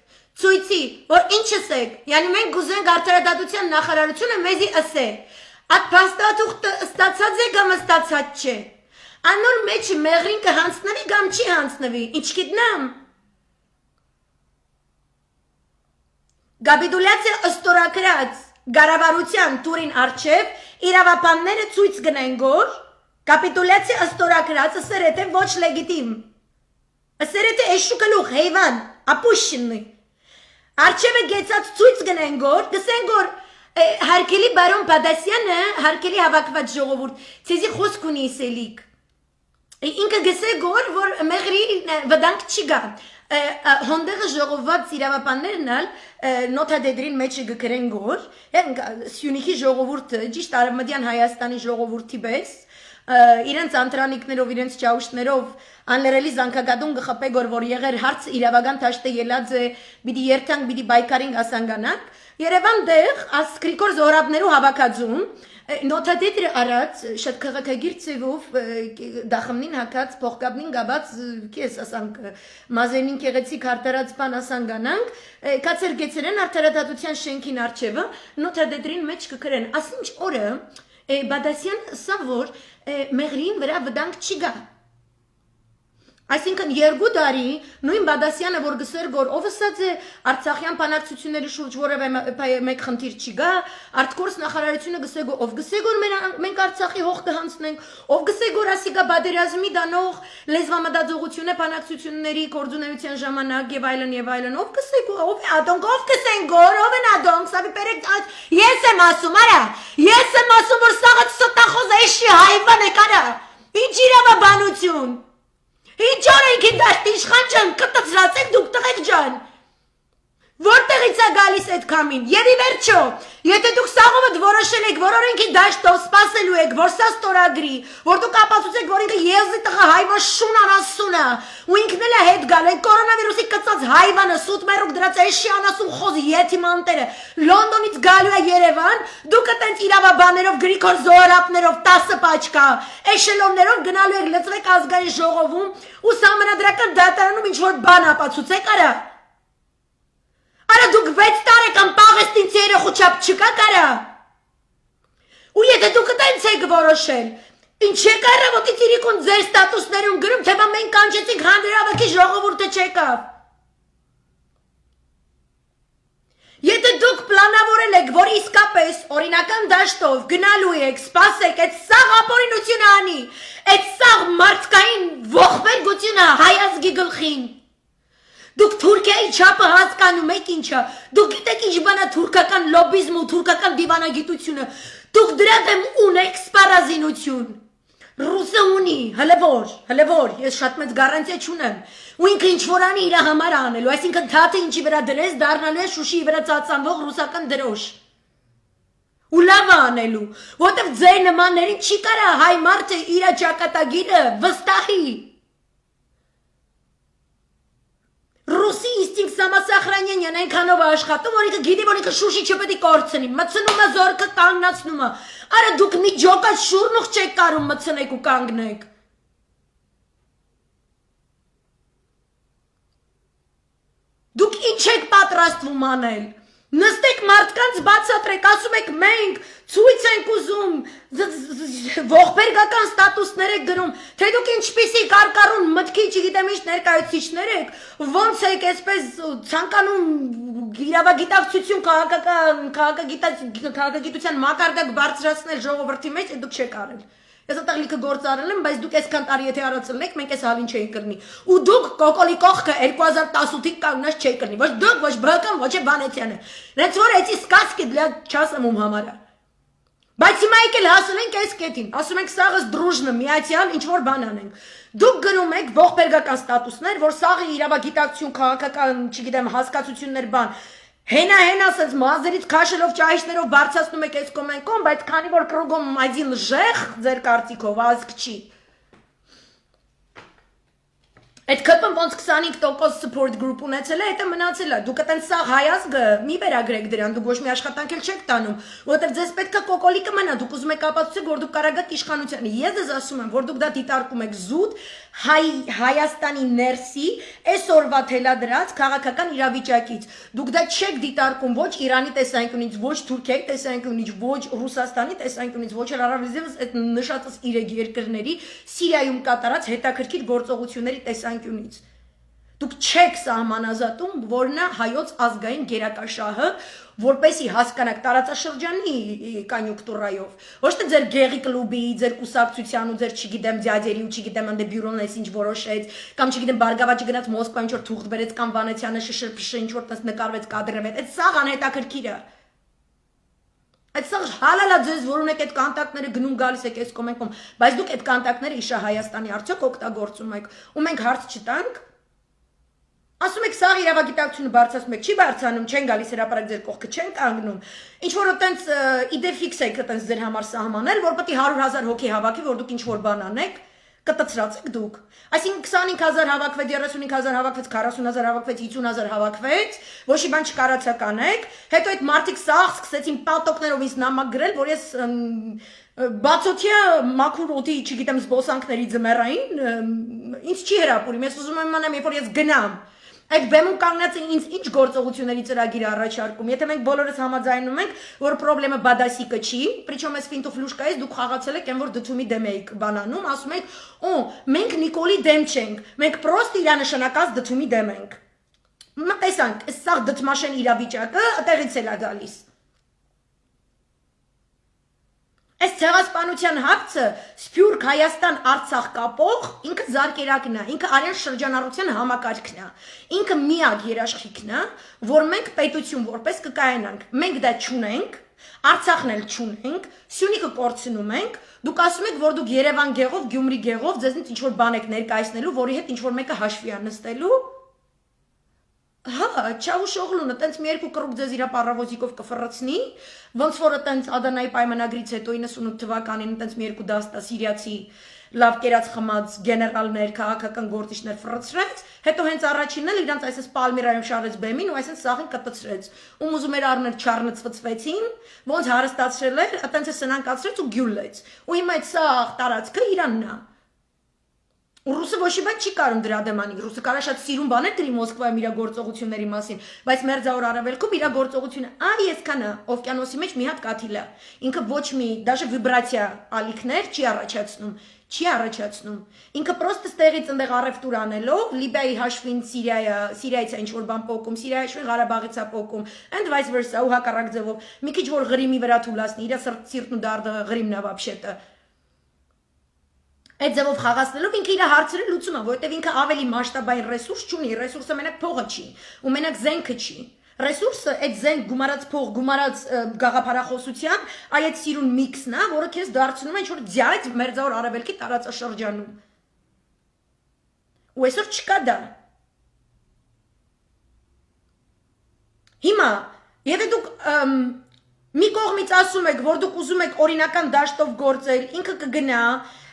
ցույցի, որ ինչ ասեք, յանի մենք գուզենք արտարադատության նախարարությունը մեզի ասե, այդ փաստաթուղթը ստացած է կամ ստացած չէ, Անոր մեջ մեղրին կհանցնվի կամ չի հանցնվի, ինչ գիտնամ։ Կապիտուլյացիա ըստորակրած Գարավարության տուրին արչև իրավապանները ցույց գնեն գոր կապիտուլյացիա ըստորակրած ասերեթե ոչ լեգիտիմ ասերեթե էշուկլուխ հեյվան ապուշիննի արչևը գեցած ցույց գնեն գոր գսեն գոր հարկելի բարոն Բադասյանը հարկելի հավաքված ժողովուրդ ցեզի խոսք ունի սելիկ ինքը գսե գոր որ մեղրի վտանգ չի գա հոնդեղը ժողոված իրավապաններն ալ նոթադեդրին մեջը գկրեն գոր Սյունիքի ժողովուրդը ճիշտ արևմտյան Հայաստանի ժողովուրդի պես իրենց անտրանիկներով իրենց ճաուշներով անլերելի զանգակադուն գխփե գոր որ եղեր հարց իրավական դաշտը ելած է պիտի երթանք պիտի բայկարին ասանկանանք Երևան դեղ աս Գրիգոր Զոհրաբներու հավաքածուն նոթադեդրը արած շատ քաղաքագիր ծևով դախմնին հակած փողկապնին գաբած կես ասանք մազենին կեղեցիկ արտարած բան ասանկանանք կացեր գեցերեն արտարադատության շենքին արջևը նոթադեդրին մեջ կկրեն ասինչ օրը Բադասյան սա որ մեղրին վրա վտանգ չի գա Այսինքն երկու տարի նույն Բադասյանը որ գսեր գոր ով ասած է Արցախյան բանակցությունների շուրջ որևէ մեկ խնդիր չի գա արտգործ նախարարությունը գսե գոր ով գսե գոր մենք Արցախի հող կհանցնենք ով գսե գոր ասիկա բادرազմի դանող լեզվամտածողությունը բանակցությունների կորձունեության ժամանակ եւ այլն ով գսե գոր ով է ադոնք ով գսեն գոր ով են ադոնք սա պերեք ես եմ ասում արա ես եմ ասում որ սաղը ստախոզ էշի հայվան է կարա ինչ իրավաբանություն Ինչ օրենք դաշտ իշխան ջան, կտծրացեք դուք տղեկ ջան։ Որտեղից է գալիս այդ կամին։ Եվ ի վերջո, եթե դուք սաղովդ որոշել եք, որ օրենքի դաշտով սպասելու եք, որ սա ստորագրի, որ դուք ապացուցեք, որ ինքը եզի տղա հայվա շուն անասուն է, ու ինքն էլ է հետ գալ, այն կորոնավիրուսի կծած հայվանը, սուտ մերուկ դրած էշի անասուն խոզ եթիմանտերը, Լոնդոնից գալու է Երևան, դուք այտենց իրավաբաներով, Գրիգոր Զոհրաբներով, 10 պաչկա, էշելոններով գնալու եք լծվեք ազգային ժողովում ու սահմանադրական դատարանում ինչ-որ բան ապացուցեք արա Արա դուք 6 տարեկան պաղեստինցի երեխու չափ չկա կարա ու եթե դուք այտենց եք որոշել ինչ եք առավոտից իրիկուն ձեր ստատուսներում գրում թե մենք կանչեցինք հանրահավաքի ժողովուրդը չեկավ Եթե դուք պլանավորել եք որ իսկապես օրինական դաշտով գնալու եք սպասեք այդ սաղ ապօրինությունը անի այդ սաղ մարդկային ողբերգությունը հայ ազգի գլխին Դուք Թուրքիայի չափը հասկանում եք ինչա Դուք գիտեք ինչ բան է թուրքական լոբիզմը ու թուրքական դիվանագիտությունը Դուք դրա դեմ ունեք սպառազինություն Ռուսը ունի հլևոր ես շատ մեծ գարանտիա չունեմ ու ինքը ինչ որ անի իր համար անելու այսինքն թաթը ինչի վրա դրես դառնալու է Շուշիի վրա ծածանվող ռուսական դրոշ ու լավ անելու որտեվ ձեր նմաններին չի կարա հայ մարդը իր ճակատագիրը վստահի Ռուսի ինստինկտ համասախրանյանյան այնքանով աշխատում, որ ինքը գիտի, որ ինքը շուշի չպետք է կորցնի, մցնում է զորքը կանգնացնում է։ Արա դուք մի ջոկած շուրնուղ չեք կարում մցնեք ու կանգնեք։ Դուք ինչ եք պատրաստվում անել։ Նստեք մարդկանց բացատրեք, ասում եք մենք ցույց ենք ուզում, ողբերգական ստատուսներ եք գրում, թե դուք ինչպիսի կարկառուն մտքի չգիտեմ ինչ ներկայացուցիչներ եք, ոնց եք այսպես ցանկանում իրավագիտակցություն քաղաքագիտության մակարդակ բարձրացնել ժողովրդի մեջ, դուք չեք արել։ Ես այդտեղ լիքը գործ արել եմ, բայց դուք այսքան տարի եթե արածելեք, մենք այս հալին չէինք կրնի։ Ու դուք կոկոլի կողքը 2018-ի կանգնած չէիք կրնի։ Ոչ դուք, ոչ ԲՀԿ-ն, ոչ Վանեցյանը։ Հենց որ էցի սկասկի դլա չասեմ համար։ Բայց հիմա եկել հասել ենք այս կետին։ Ասում ենք սաղս դրուժնը միացյալ ինչ որ բան անենք։ Դուք գրում եք ողբերգական ստատուսներ, որ սաղը իրավագիտակցություն, քաղաքական, չգիտեմ, հասկացություններ բան։ Հենա ասած մազերից քաշելով ճահիճներով բարձրացնում եք այս կոմենկոն, բայց քանի որ կրուգում այդին լժեղ ձեր կարծիքով ազգ չի։ Այդ կապն ոնց 25% support group ունեցել է, դա մնացել է։ Դուք այտեն սա հայ ազգը մի վերագրեք դրան, դուք ոչ մի աշխատանք էլ չեք տանում, որովհետև ձեզ պետք է կոկոլիկը մնա, դուք ուզում եք ապացուցեք, որ դուք կարագաք իշխանությանը։ Ես ձեզ ասում եմ, որ դուք դա դիտարկում եք զուտ, Հայաստանի ներսի այսօրվա թելադրած քաղաքական իրավիճակից։ Դուք դա չեք դիտարկում ոչ Իրանի տեսանկյունից, ոչ Թուրքիայի տեսանկյունից, ոչ Ռուսաստանի տեսանկյունից, ոչ էլ առավելևս այդ նշածած 3 երկրների Սիրիայում կատարած հետաքրքիր գործողությունների տեսանկյունից։ Դուք չեք սահմանազատում, որն է հայոց ազգային գերակաշահը, որպեսի հասկանաք տարածաշրջանի կոնյունկտուրայով, ոչ թե ձեր գեղի կլուբի, ձեր կուսակցության ու ձեր չգիտեմ ձյաձերի ու չգիտեմ անդե բյուրոն էս ինչ որոշեց, կամ չգիտեմ Բարգավաճը գնաց Մոսկվա ինչ որ թուղթ բերեց կամ Վանեցյանը շշշ ինչ որ տես նկարվեց կադրը հետ, այդ սաղ անհետաքրքիր է։ Այդ սաղ հալալա ձեզ որ ունեք այդ կոնտակտները գնում գալիս եք այս կոմենտում, բայց դուք այդ կոնտակտները իշա Հայաստանի արդյոք օգտագործում եք, ու մենք հարց չտանք։ Ասում եք սաղ իրավագիտակցությունը բարձրացնում եք, չի բարձրանում, չեն գալիս հրապարակ ձեր կողքը, չեն կանգնում։ Ինչ որ այտենց իդեֆիքս եք այտենց ձեր համար սահմանել, որ պետք է 100,000 հոգի հավաքի, որ դուք ինչ որ բան անեք, կտծրած եք դուք։ Այսինքն 25,000 հավաքվեց, 35,000 հավաքվեց, 40,000 հավաքվեց, 50,000 հավաքվեց, ոչ մի բան չկարացաք անեք, հետո այդ մարդիկ սաղ սկսեցին պատոկներով ինձ նամակ գրել, որ ես բացօթյա մաքուր օդի, չգիտեմ, զբոսանքների ձմեռային, ինձ չի հրապուրում, ես ուզում եմ իմանամ, երբ որ ես գնամ Այդ բեմում կանգնած է ինձ ինչ գործողությունների ծրագիր առաջարկում։ Եթե մենք բոլորս համաձայնում ենք, որ խնդրեմը բադասիկը չի, причем այս ֆինտոֆլուշկայից դուք խաղացել եք այն որ դդումի դեմ եք բանանում, ասում եք, «Օ, մենք Նիկոլի դեմ չենք, մենք պրոստ իրանշանակած դդումի դեմ ենք»։ Տեսանք, այս սաղ դդմաշեն իրավիճակը այդտեղից էլ է գալիս։ Այս ցեղասպանության հակցը Սփյուռք Հայաստան Արցախ կապող ինքը զարկերակն է, ինքը արյան շրջանառության համակարգն է, ինքը միակ երաշխիքն է, որ մենք պետություն որպես կկայանանք, մենք դա չունենք, Արցախն էլ չունենք, Սյունիքը կորցնում ենք, դուք ասում եք, որ դուք Երևան գեղով, Գյումրի գեղով, ձեզնից ինչ որ բան եք ներկայացնելու, որի հետ ինչ որ մեկը հաշվի է նստելու։ Հա, Չավուշօղլունը տենց մի երկու կռուկ ձեզ իրա պարավոզիկով կֆռցնի, ոնց որ տենց Ադանայի պայմանագրից հետո 98 թվականին տենց մի երկու դաստա սիրիացի լավ կերած խմած գեներալներ, քաղաքական գործիչներ ֆռցրեց, հետո հենց առաջինն էլ իրանց այսպես Պալմիրայում շարեց բեմին ու այսպես սաղին կտցրեց։ Ում ուզում էր առնել չառնցվեցին, ոնց հարստացրել էր, տենց է սնանկացրեց ու գյուլեց։ Ու հիմա այդ սաղ տարածքը Իրանն է։ Ռուսը ոչ մի բան չի կարում դրա դեմ անի, ռուսը կարա շատ սիրուն բաներ գրի Մոսկվայում իր գործողությունների մասին, բայց Մերձավոր Արևելքում իր գործողությունը այսքանը օվկիանոսի մեջ մի հատ կաթիլ է։ Ինքը ոչ մի դաժե վիբրացիա ալիքներ չի առաջացնում։ Ինքը պրոստը ստեղից ընդեղ առևտուր անելով, Լիբիայի հաշվին Սիրիայից է ինչ որ բան փոկում, Սիրիայի հաշվին Ղարաբաղից է փոկում, and vice versa, ու հակառակ ձևով։ Մի քիչ որ Ղրիմի վրա թուլացնի, իր սիրտն ու դարդը Ղրիմն է вообще-то։ Այդ ձևով խաղացնելով ինքը իր հարցերը լուծում է, որովհետև ինքը ավելի մասշտաբային ռեսուրս չունի, ռեսուրսը մենակ փողը չի, ու մենակ զենքը չի։ Ռեսուրսը այդ զենք գումարած փող, գումարած գաղափարախոսության, այդ սիրուն միքսն է, որը քեզ դարձնում է ինչ-որ ձյաց Մերձավոր Արևելքի տարածաշրջանում։ Ու այսօր չկա դա։ Հիմա, եթե դուք մի կողմից ասում եք, որ դուք ուզում եք օրինական դաշտով գործել, ինքը կգնա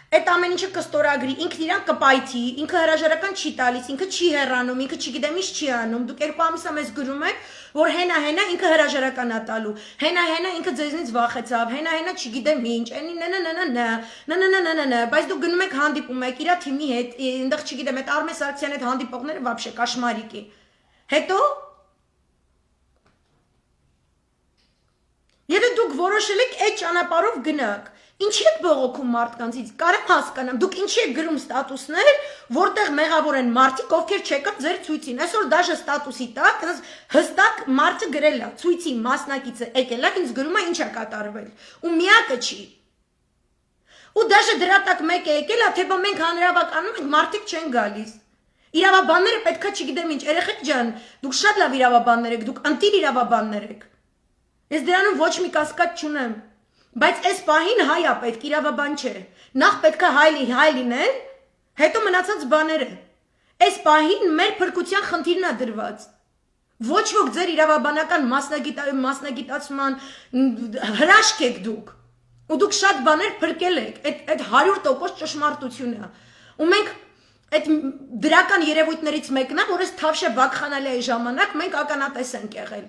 Այդ ամեն ինչը կստորագրի, ինքն իրան կպայթի, ինքը հրաժարական չի տալիս, ինքը չի հեռանում, ինքը չգիտեմ ինչ չի անում, դուք 2 ամիս մեզ գրում եք, որ հենա ինքը հրաժարական է տալու, հենա ինքը ձեզնից վախեցավ, հենա չգիտեմ ինչ, բայց դուք գնում եք հանդիպում եք իր թիմի հետ, այնտեղ չգիտեմ, այդ Արմեն Սարգսյանի հետ հանդիպողները вообще կաշմարիկ է։ Հետո Եթե դուք որոշել եք այդ ճանապարհով գնաք Ինչի եք բողոքում մարդկանցից, կարեմ հասկանամ, դուք ինչի եք գրում ստատուսներ, որտեղ մեղավոր են մարդիկ, ովքեր չեկան ձեր ցույցին, այսօր դաժե ստատուսի տակ, հստակ մարդը գրել է, ցույցի մասնակիցը եկել է, ինձ գրում է ինչ է կատարվել, ու միակը չի։ Ու դաժե դրա տակ մեկը եկել է, թե մենք հանրավականում ենք, մարդիկ չեն գալիս։ Իրավաբանները պետքա չգիտեմ ինչ, երեխեք ջան, դուք շատ լավ իրավաբաններ եք, դուք ընտիր իրավաբաններ եք։ Ես դրանում ոչ մի կասկած չունեմ։ Բայց այս պահին հայ է պետք, իրավաբան չէ, նախ պետք է հայ լինել, հետո մնացած բաները, այս պահին մեր փրկության խնդիրն է դրված, ոչ ոք ձեր իրավաբանական մասնագիտացման հրաշք եք դուք, ու դուք շատ բաներ փրկել եք, այդ 100% ճշմարտություն է, ու մենք այդ դրական երևույթներից մեկն է, որ այս Թավշե Վակխանալիայի ժամանակ մենք ականատես ենք եղել,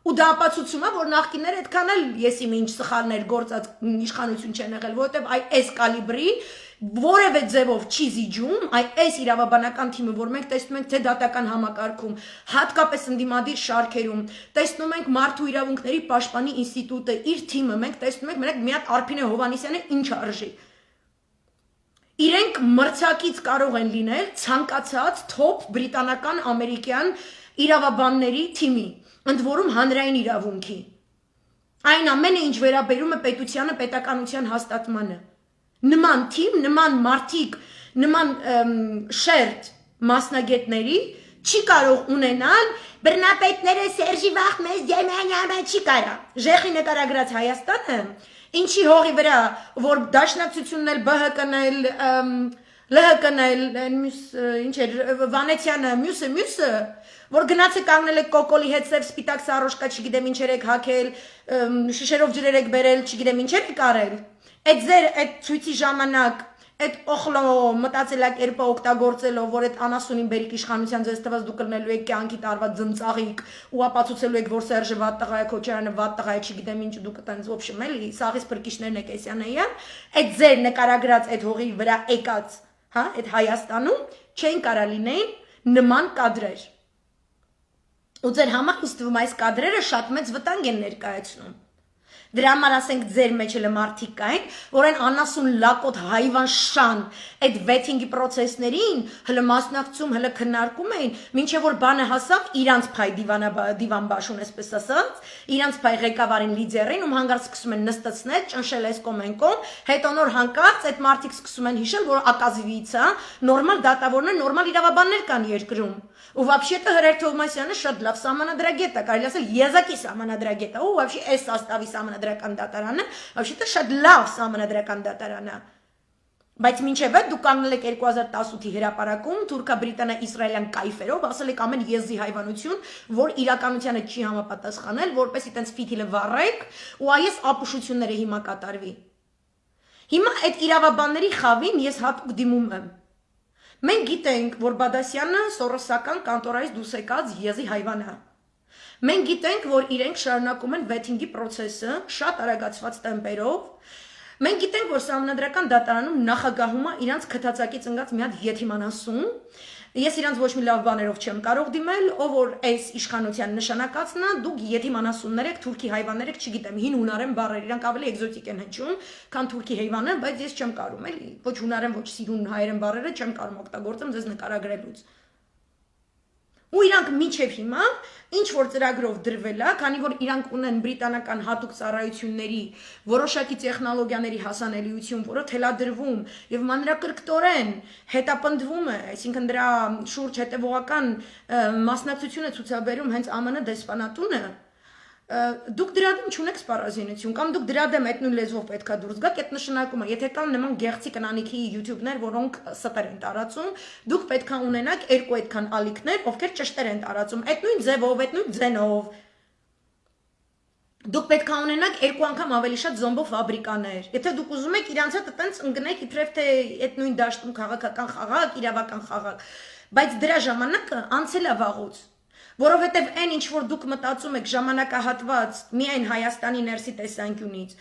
ու դա ապացուցում է, որ նախկինները այդքան էլ եսիմ ինչ սխալներ գործած իշխանություն չեն եղել, որովհետև այս կալիբրի որևէ ձևով չի զիջում, այս իրավաբանական թիմը, որ մենք տեսնում ենք թե դատական համակարգում, հատկապես ընդդիմադիր շարքերում, տեսնում ենք Մարդու իրավունքների պաշտպանի ինստիտուտը, իր թիմը, մենք տեսնում ենք մենակ մի հատ Արփինե Հովհաննիսյանը ինչ արժի։ Իրենք մրցակից կարող են լինել ցանկացած թոփ բրիտանական ամերիկյան իրավաբանների թիմի, ընդ որում հանրային իրավունքի։ Այն ամենը, ինչ վերաբերում է պետությանը, պետականության հաստատմանը։ Նման թիմ, նման մարդիկ, նման շերտ մասնագետների չի կարող ունենալ բռնապետները Սերժի Վախմեզյանը չի կարող։ Ժեխի նկարագրած Հայաստանը ինչի հողի վրա, որ դաշնակցությունն էլ ԲՀԿ-ն էլ ԼՀԿ-ն էլ ինչ էր Վանեցյանը մյուսը որ գնացը կանգնել եք կոկոլի հետ սև սպիտակ սարոշկա չգիտեմ ինչեր եք հագել շշերով ջրեր եք բերել չգիտեմ ինչեր եք արել այդ ձեր այդ ցույցի ժամանակ այդ օխլո մտածելակերպը օգտագործելով որ այդ անասունին բերիկ իշխանության ձեզ տված դուք կլնելու եք կյանքի տարված ձնծաղիկ ու ապացուցելու եք որ Սերժը վատ տղա է Քոչարյանը վատ տղա է չգիտեմ ինչ դուք այտենց ոբշեմ էլի սաղից բրկիչներն եք Էսյանեյան այդ ձեր նկարագրած այդ հողի վրա եկած հա այդ Հայաստանում չեն կարա լինեին նման կադրեր ու ձեր համար ինձ թվում այս կադրերը շատ մեծ վտանգ են ներկայացնում Դրա համար ասենք ձեր մեջ էլ մարդիկ կային, որ այն անասուն լակոտ հայվան շան այդ վեթինգի process-ներին հələ մասնակցում, հələ քննարկում էին, մինչև որ բանը հասավ իրանց փայ դիվանբաշուն, այսպես ասած, իրանց փայ ղեկավարին լիդերին, ում հանգարց սկսում են նստեցնել, ճնշել այս կոմենկոմ, հետո նոր հանկարծ այդ մարդիկ սկսում են հիշել, որ ակազիվիցա, նորմալ դատավորներ, նորմալ իրավաբաններ կան երկրում։ У вообще-то Հրեր Թովմասյանը շատ լավ սահմանադրագետ է, կարելի ասել եզակի սահմանադրագետ է, ու вообще այս սաստավի սահմանադրական դատարանը, вообще-то շատ լավ սահմանադրական դատարան է։ Բայց մինչև այդ դուք կանգնել եք 2018-ի հրապարակում թուրքա-բրիտանա-իսրայելյան կայֆերով, ասել եք ամեն եզի հայվանություն, որ իրականությանը չի համապատասխանել, որպեսզի տենց ֆիթիլը վառեք, ու այս ապուշությունները հիմա կատարվի։ Հիմա այդ իրավաբանների խավին ես հատուկ դիմում եմ։ Մենք գիտենք, որ Բադասյանը սորոսական կանտորայից դուրս եկած եզի հայվան է։ Մենք գիտենք, որ իրենք շարունակում են վեթինգի process-ը շատ արագացված տեմպերով։ Մենք գիտենք, որ սահմանադրական դատարանում նախագահումը իրանց քթածակից ընկած մի հատ յեթիմանասուն Ես իրանց ոչ մի լավ բաներով չեմ կարող դիմել, ով որ այս իշխանության նշանակածն է, դուք յեթիմանասուններ եք, թուրքի հայվաններ եք, չգիտեմ, հին հունարեն բառեր, իրանք ավելի էկզոտիկ են հնչում, քան թուրքի հայվանը, բայց ես չեմ կարում, էլի, ոչ հունարեն, ոչ սիրուն հայերեն բառերը չեմ կարում օգտագործեմ ձեզ նկարագրելուց։ Ու իրանք միջև հիմա ինչ որ ծրագրով դրվել է, քանի որ իրանք ունեն բրիտանական հատուկ ծառայությունների որոշակի տեխնոլոգիաների հասանելիություն, որը թելադրվում եւ մանրակրկտորեն հետապնդվում է, այսինքն դրա շուրջ հետեւողական մասնակցություն է ցուցաբերում հենց ԱՄՆ դեսպանատունը, դուք դրա դեմ չունեք սպառազինություն կամ դուք դրա դեմ այդ նույն լեզվով պետքա դուրս գաք, այդ նշանակում է, եթե կան նման գեղցի կնանիքի YouTube-ներ, որոնք ստեր են տարածում, դուք պետքա ունենաք երկու այդքան ալիքներ, ովքեր ճշտեր են տարածում, այդ նույն ձևով, այդ նույն ձենով։ Դուք պետքա ունենաք երկու անգամ ավելի շատ զոմբո ֆաբրիկաներ։ Եթե դուք ուզում եք իրանց հետ այտենց ընկնեք իբրև թե այդ նույն դաշտում քաղաքական խաղակ, իրավական խաղակ, բայց դրա ժամանակը անցել է վաղուց։ Որովհետև այն ինչ որ դուք մտածում եք ժամանակահատված միայն Հայաստանի ներսի տեսանկյունից,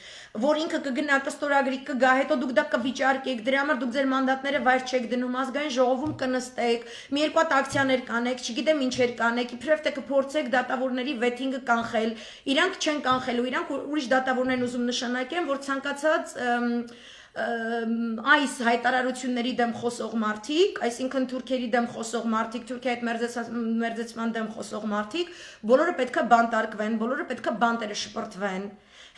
որ ինքը կգնա կստորագրի կգա, հետո դուք դա կվիճարկեք, դրա համար դուք ձեր մանդատները վայր չեք դնում, ազգային ժողովում կնստեք, մի երկու հատ ակցիաներ կանեք, չգիտեմ ինչեր կանեք, իբրև թե կփորձեք դատավորների վեթինգը կանխել, իրանք չեն կանխելու, իրանք ուրիշ դատավորներ ուզում նշանակեն, որ ցանկացած այս հայտարարությունների դեմ խոսող մարդիկ, այսինքն թուրքերի դեմ խոսող մարդիկ, Թուրքիայի հետ մերձեցման դեմ խոսող մարդիկ, բոլորը պետքա բանտարկվեն, բոլորը պետքա բանտերը շպրտվեն։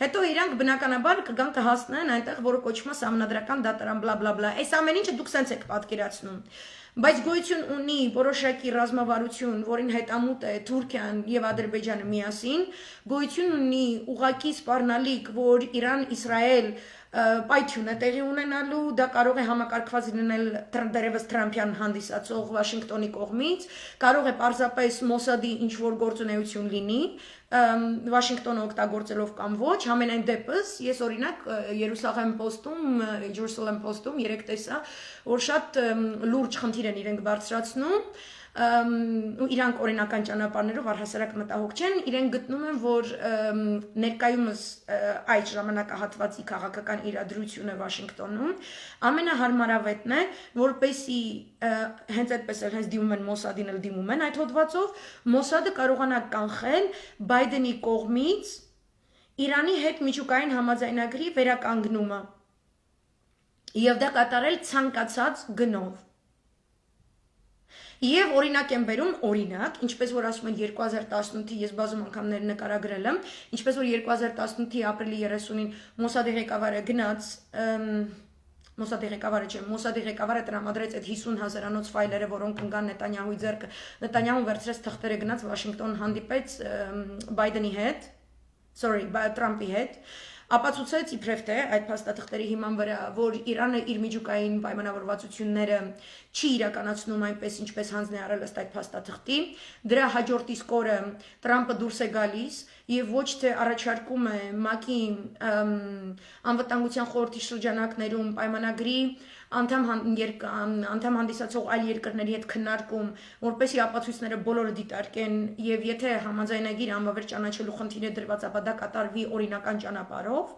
Հետո իրանք բնականաբար կգան կհասնեն այնտեղ, որը կոչվում է սահմանադրական դատարան, բլա բլա բլա։ Այս ամեն ինչը դուք սենց եք պատկերացնում։ Բայց գոյություն ունի որոշակի ռազմավարություն, որին հետամուտ է Թուրքիան եւ Ադրբեջանը միասին, գոյություն ունի ուղակի սպառնալիք, որ Իրան-Իսրայել պայթյուն է տեղի ունենալու, դա կարող է համակարգված լինել դերևս Թրամփյան հանդիսացող Վաշինգտոնի կողմից, կարող է պարզապես Մոսադի ինչ-որ գործունեություն լինի, Վաշինգտոնը օգտագործելով կամ ոչ, ամենայն դեպս, ես օրինակ Երուսաղեմ պոստում, Jerusalem պոստում երեք տեսա, որ շատ լուրջ խնդիր են իրենք բարձրացնում, ու իրանք օրինական ճանապարհներով առհասարակ մտահոգ չեն, իրենք գտնում են, որ ներկայումս այդ ժամանակահատվածի քաղաքական իրադրությունը Վաշինգտոնում ամենահարմարավետն է, որպեսի հենց այդպես էլ հենց դիմում են Մոսադին, էլ դիմում են այդ հոդվածով, Մոսադը կարողանա կանխել Բայդենի կողմից Իրանի հետ միջուկային համաձայնագրի վերականգնումը եւ դա կատարել ցանկացած գնով։ Եվ օրինակ եմ բերում, օրինակ, ինչպես որ ասում են 2018-ի, ես բազում անգամներ նկարագրել եմ, ինչպես որ 2018-ի ապրիլի 30-ին Մոսադի ղեկավարը գնաց, Մոսադի ղեկավարը տրամադրեց այդ 50,000-անոց ֆայլերը, որոնք ընկան Նետանյահուի ձեռքը, Նետանյահուն վերցրեց թղթերը գնաց Վաշինգտոն հանդիպեց Բայդենի հետ, Տրամպի հետ, ապացուցեց իբրև թե այդ փաստաթղթերի հիման վրա, որ Իրանը իր միջուկային պայմանավորվածությունները չի իրականացնում այնպես, ինչպես հանձն է առել ըստ այդ փաստաթղթի, դրա հաջորդ իսկ օրը Տրամպը դուրս է գալիս եւ ոչ թե առաջարկում է ՄԱԿ-ի անվտանգության խորհրդի շրջանակներում պայմանագրի անդամ հանդիսացող այլ երկրների հետ քննարկում, որպեսզի ապացույցները բոլորը դիտարկեն եւ եթե համաձայնագիր անվավեր ճանաչելու խնդիր է դրված, ապա դա կատարվի օրինական ճանապարհով,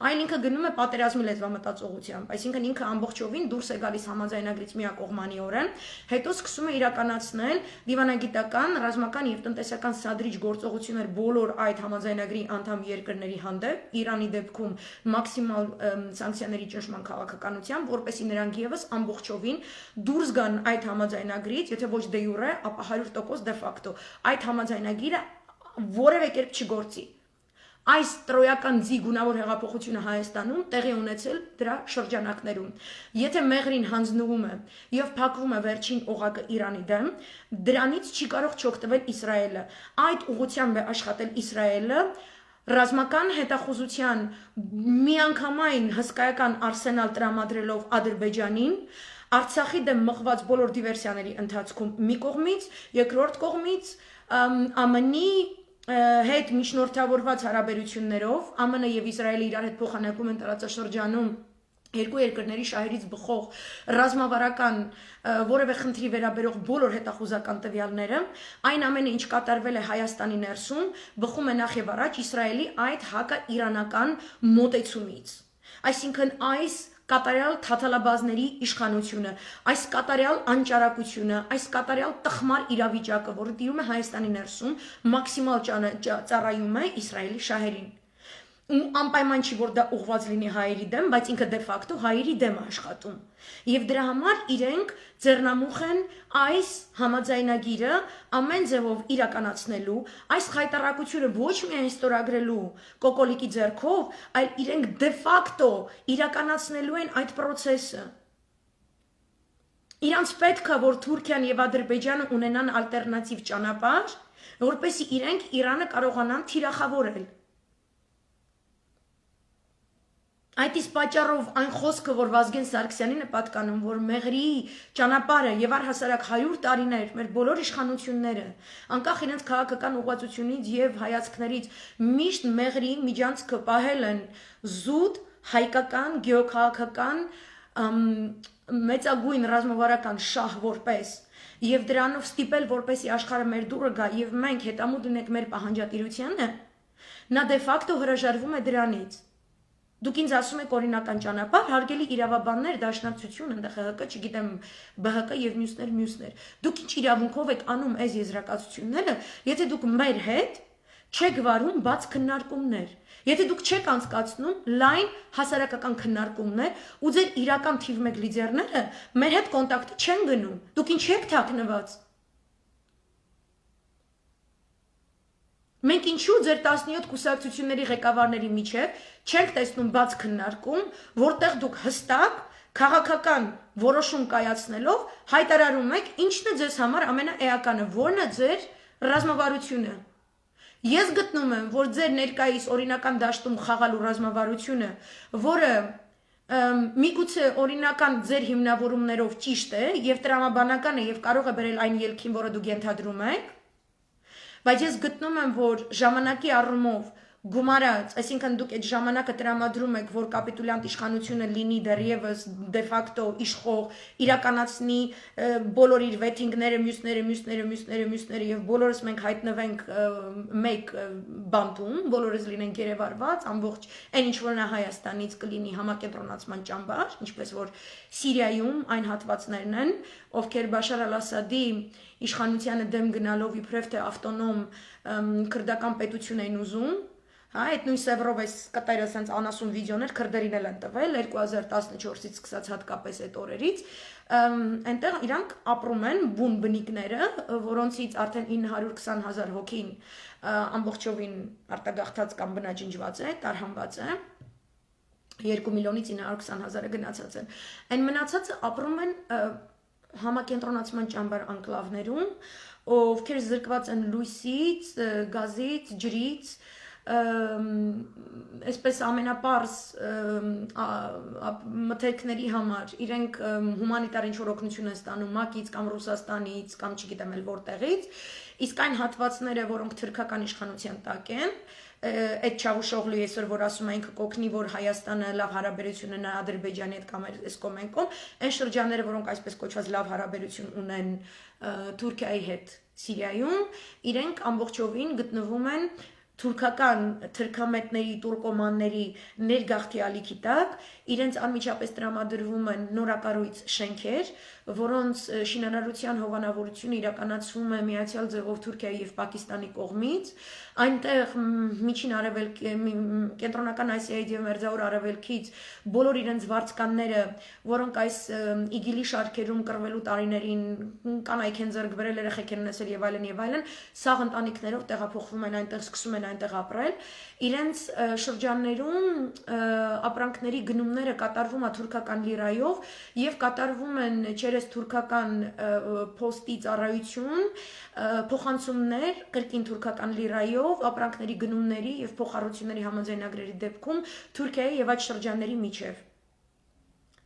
այն ինքը գնում է պատերազմի լեզվամտածողությամբ, այսինքն ինքը ամբողջովին դուրս է գալիս համաձայնագրից միակողմանիորեն, հետո սկսում է իրականացնել դիվանագիտական, ռազմական եւ տնտեսական սադրիչ գործողություններ բոլոր այդ համաձայնագրի անդամ երկրների հանդեպ, Իրանի դեպքում մաքսիմալ սանկցիաների ճնշման քաղաքականությամբ, որպեսզի նրանք եւս ամբողջովին դուրս գան այդ համաձայնագրից, եթե ոչ դե յուրե, ապա 100% դե ֆակտո այդ համաձայնագիրը որևէ կերպ չգործի։ Այս տրոյական ձի գունավոր հեղափոխությունը Հայաստանում տեղի ունեցել դրա շրջանակներում։ Եթե Մեղրին հանձնվում է եւ փակվում է վերջին օղակը Իրանի դեմ, դրանից չի կարող չօգտվել Իսրայելը։ Այդ ուղղությամբ է աշխատել Իսրայելը, ռազմական հետախուզության միանգամայն հսկայական արսենալ տրամադրելով Ադրբեջանին, Արցախի դեմ մղված բոլոր դիվերսիաների ընթացքում մի կողմից, երկրորդ կողմից ԱՄՆ-ի հետ միջնորդավորված հարաբերություններով ԱՄՆ եւ Իսրայելը իրար հետ փոխանակում են տարածաշրջանում երկու երկրների շահերից բխող ռազմավարական որևէ խնդրի վերաբերող բոլոր հետախուզական տվյալները, այն ամենը ինչ կատարվել է Հայաստանի ներսում, բխում է նախ եւ առաջ Իսրայելի այդ հակաիրանական մոտեցումից։ Այսինքն այս կատարյալ թաթալաբազների իշխանությունը, այս կատարյալ անճարակությունը, այս կատարյալ տխմար իրավիճակը, որը տիրում է Հայաստանի ներսում, մաքսիմալ ծառայում է Իսրայելի շահերին։ Ու անպայման չի, որ դա ուղղված լինի հայերի դեմ, բայց ինքը դե ֆակտո հայերի դեմ աշխատում։ Եվ դրա համար իրենք ձեռնամուխ են այս համաձայնագիրը ամեն ձևով իրականացնելու, այս խայտարակությունը ոչ միայն ստորագրելու կոկոլիկի ձեռքով, այլ իրենք դե ֆակտո իրականացնելու են այդ process-ը։ Իրանց պետք է, որ Թուրքիան եւ Ադրբեջանը ունենան ալտերնատիվ ճանապարհ, որպեսզի իրենք Իրանը կարողանան թիրախավորել։ Այդ իսկ պատճառով այն խոսքը, որ Վազգեն Սարգսյանին է պատկանում, որ Մեղրի ճանապարհը եւ առհասարակ 100 տարիներ մեր բոլոր իշխանությունները, անկախ իրենց քաղաքական ուղղվածությունից եւ հայացքներից, միշտ Մեղրի միջանցքը պահել են զուտ հայկական, գեոքաղաքական, մեծագույն ռազմավարական շահ որպես եւ դրանով ստիպել, որպեսի աշխարհը մեր դուրը գա եւ մենք հետամուտ ունենք մեր պահանջատիրությանը, նա դե ֆակտո հրաժարվում է դրանից։ Դուք ինձ ասում եք օրինական ճանապարհ, հարգելի իրավաբաններ, դաշնակցություն, ՆԽՀԿ, չգիտեմ, ԲՀԿ եւ մյուսներ։ Դուք ինչ իրավունքով եք անում այս եզրակացությունները, եթե դուք մեր հետ չեք վարում բաց քննարկումներ, եթե դուք չեք անցկացնում լայն հասարակական քննարկումներ ու ձեր իրական թիվ 1 լիդերները մեր հետ կոնտակտի չեն գնում, դուք ինչի եք թաքնված։ Մենք ինչու ձեր 17 կուսակցությունների ղեկավարների միջև չենք տեսնում բաց քննարկում, որտեղ դուք հստակ քաղաքական որոշում կայացնելով հայտարարում եք ինչն է ձեզ համար ամենաէականը, որն է ձեր ռազմավարությունը։ Ես գտնում եմ, որ ձեր ներկայիս օրինական դաշտում խաղալու ռազմավարությունը, որը միգուցե օրինական ձեր հիմնավորումներով ճիշտ է եւ տրամաբանական է եւ կարող է բերել այն ելքին, որը դուք ենթադրում եք, բայց ես գտնում եմ, որ ժամանակի առումով գումարած, այսինքն դուք այդ ժամանակը տրամադրում եք, որ կապիտուլյանտ իշխանությունը լինի դեռևս դե ֆակտո իշխող, իրականացնի բոլոր իր վեթինգները, մյուսները եւ բոլորս մենք հայտնվենք մեկ բանտում, բոլորս լինենք երևարված, ամբողջ այն ինչ որ նա Հայաստանից կլինի համակենտրոնացման ճամբար, ինչպես որ Սիրիայում այն հատվածներն են, ովքեր Բաշար al-Ասադի իշխանությանը դեմ գնալով իբրև թե ավտոնոմ քրդական պետություն են ուզում. Հա, այդ նույն սևրով այս կտայրը sense անասուն վիդեոներ քրդերին էլ են տվել 2014-ից սկսած հատկապես այդ օրերից, այնտեղ իրանք ապրում են բուն բնիկները, որոնցից արդեն 920,000 հոգին ամբողջովին արտագաղթած կամ բնաջնջված է, տարհանված է, 2,920,000-ը գնացած են։ Այն մնացածը ապրում են համակենտրոնացման ճամբար անկլավներում, ովքեր զրկված են լույսից, գազից, ջրից, այսպես ամենապարզ մթերքների համար իրենք հումանիտար ինչ-որ օգնություն են ստանում ՄԱԿ-ից կամ Ռուսաստանից կամ չգիտեմ էլ որտեղից, իսկ այն հատվածները, որոնք թուրքական իշխանության տակ են, այդ Չավուշօղլու այսօր որ ասում ենք կօգնի, որ Հայաստանը լավ հարաբերություն ունենա Ադրբեջանի հետ կամ այս կոմենկոմ, այն շրջանները, որոնք այսպես կոչված լավ հարաբերություն ունեն Թուրքիայի հետ Սիրիայում, իրենք ամբողջովին գտնվում են թուրքական թրքամետների, տուրկոմանների ներգաղթի ալիքի տակ, իրենց անմիջապես տրամադրվում են նորակառույց շենքեր, որոնց շինարարության հովանավորությունը իրականացվում է միացյալ ձևով Թուրքիայի եւ Պակիստանի կողմից, այնտեղ միջին արևելք, կենտրոնական Ասիայից եւ Մերձավոր Արևելքից բոլոր իրենց վարձկանները, որոնք այս իգիլի շարքերում կռվելու տարիներին կանայք են ձեռք բերել, երեխեք են ունեցել եւ այլն, սաղ ընտանիքներով տեղափոխվում են այնտեղ, սկսում են այնտեղ ապրել, իրենց շրջաններում ապրանքների գնումները կատարվում է թուրքական լիրայով եւ կատարվում են չերես թուրքական փոստի ծառայություն, փոխանցումներ կրկին թուրքական լիրայով, ապրանքների գնումների եւ փոխառությունների համաձայնագրերի դեպքում Թուրքիայի եւ այդ շրջանների միջև։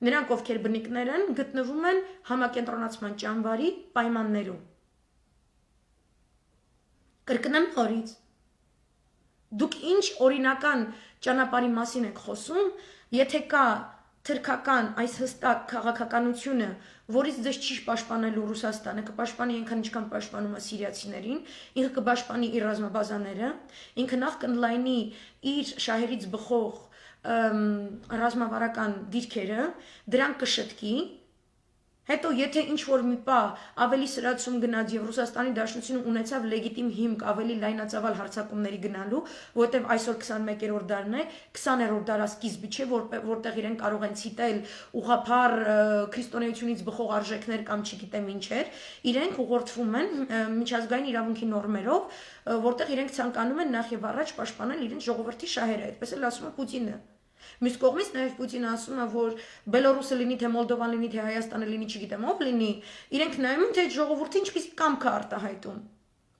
Նրանք, ովքեր բնիկներ են, գտնվում են համակենտրոնացման ճամբարի պայմաններում։ Կրկնեմ նորից։ Դուք ինչ օրինական ճանապարհի մասին եք խոսում, եթե կա թրքական այս հստակ քաղաքականությունը, որից ձեզ չի պաշտպանելու Ռուսաստանը, կպաշտպանի այնքան ինչքան պաշտպանում է սիրիացիներին, ինքը կպաշտպանի իր ռազմաբազաները, ինքը նախ կընդլայնի իր շահերից բխող ռազմավարական դիրքերը, դրանք կշտկի, հետո եթե ինչ-որ մի պահ ավելի սրացում գնաց եւ Ռուսաստանի Դաշնությունը ունեցավ լեգիտիմ հիմք ավելի լայնածավալ հարձակումների գնալու, որովհետեւ այսօր 21-րդ դարն է, 20-րդ դարասկիզբի չէ, որտեղ իրեն կարող են ցիտել ուղղափառ քրիստոնեությունից բխող արժեքներ կամ չգիտեմ ինչեր, իրենք ուղղորդվում են միջազգային իրավունքի նորմերով, որտեղ իրենք ցանկանում են նախ եւ առաջ պաշտպանել իրենց ժողովրդի շահերը, այդպես էլ ասում է Պուտինը։ Մյուս կողմից նաև Պուտինը ասում է, որ Բելորուսը լինի, թե Մոլդովան լինի, թե Հայաստանը լինի, չգիտեմ ով լինի, իրենք նայում են, թե այդ ժողովուրդը ինչպիսի կամք է արտահայտում։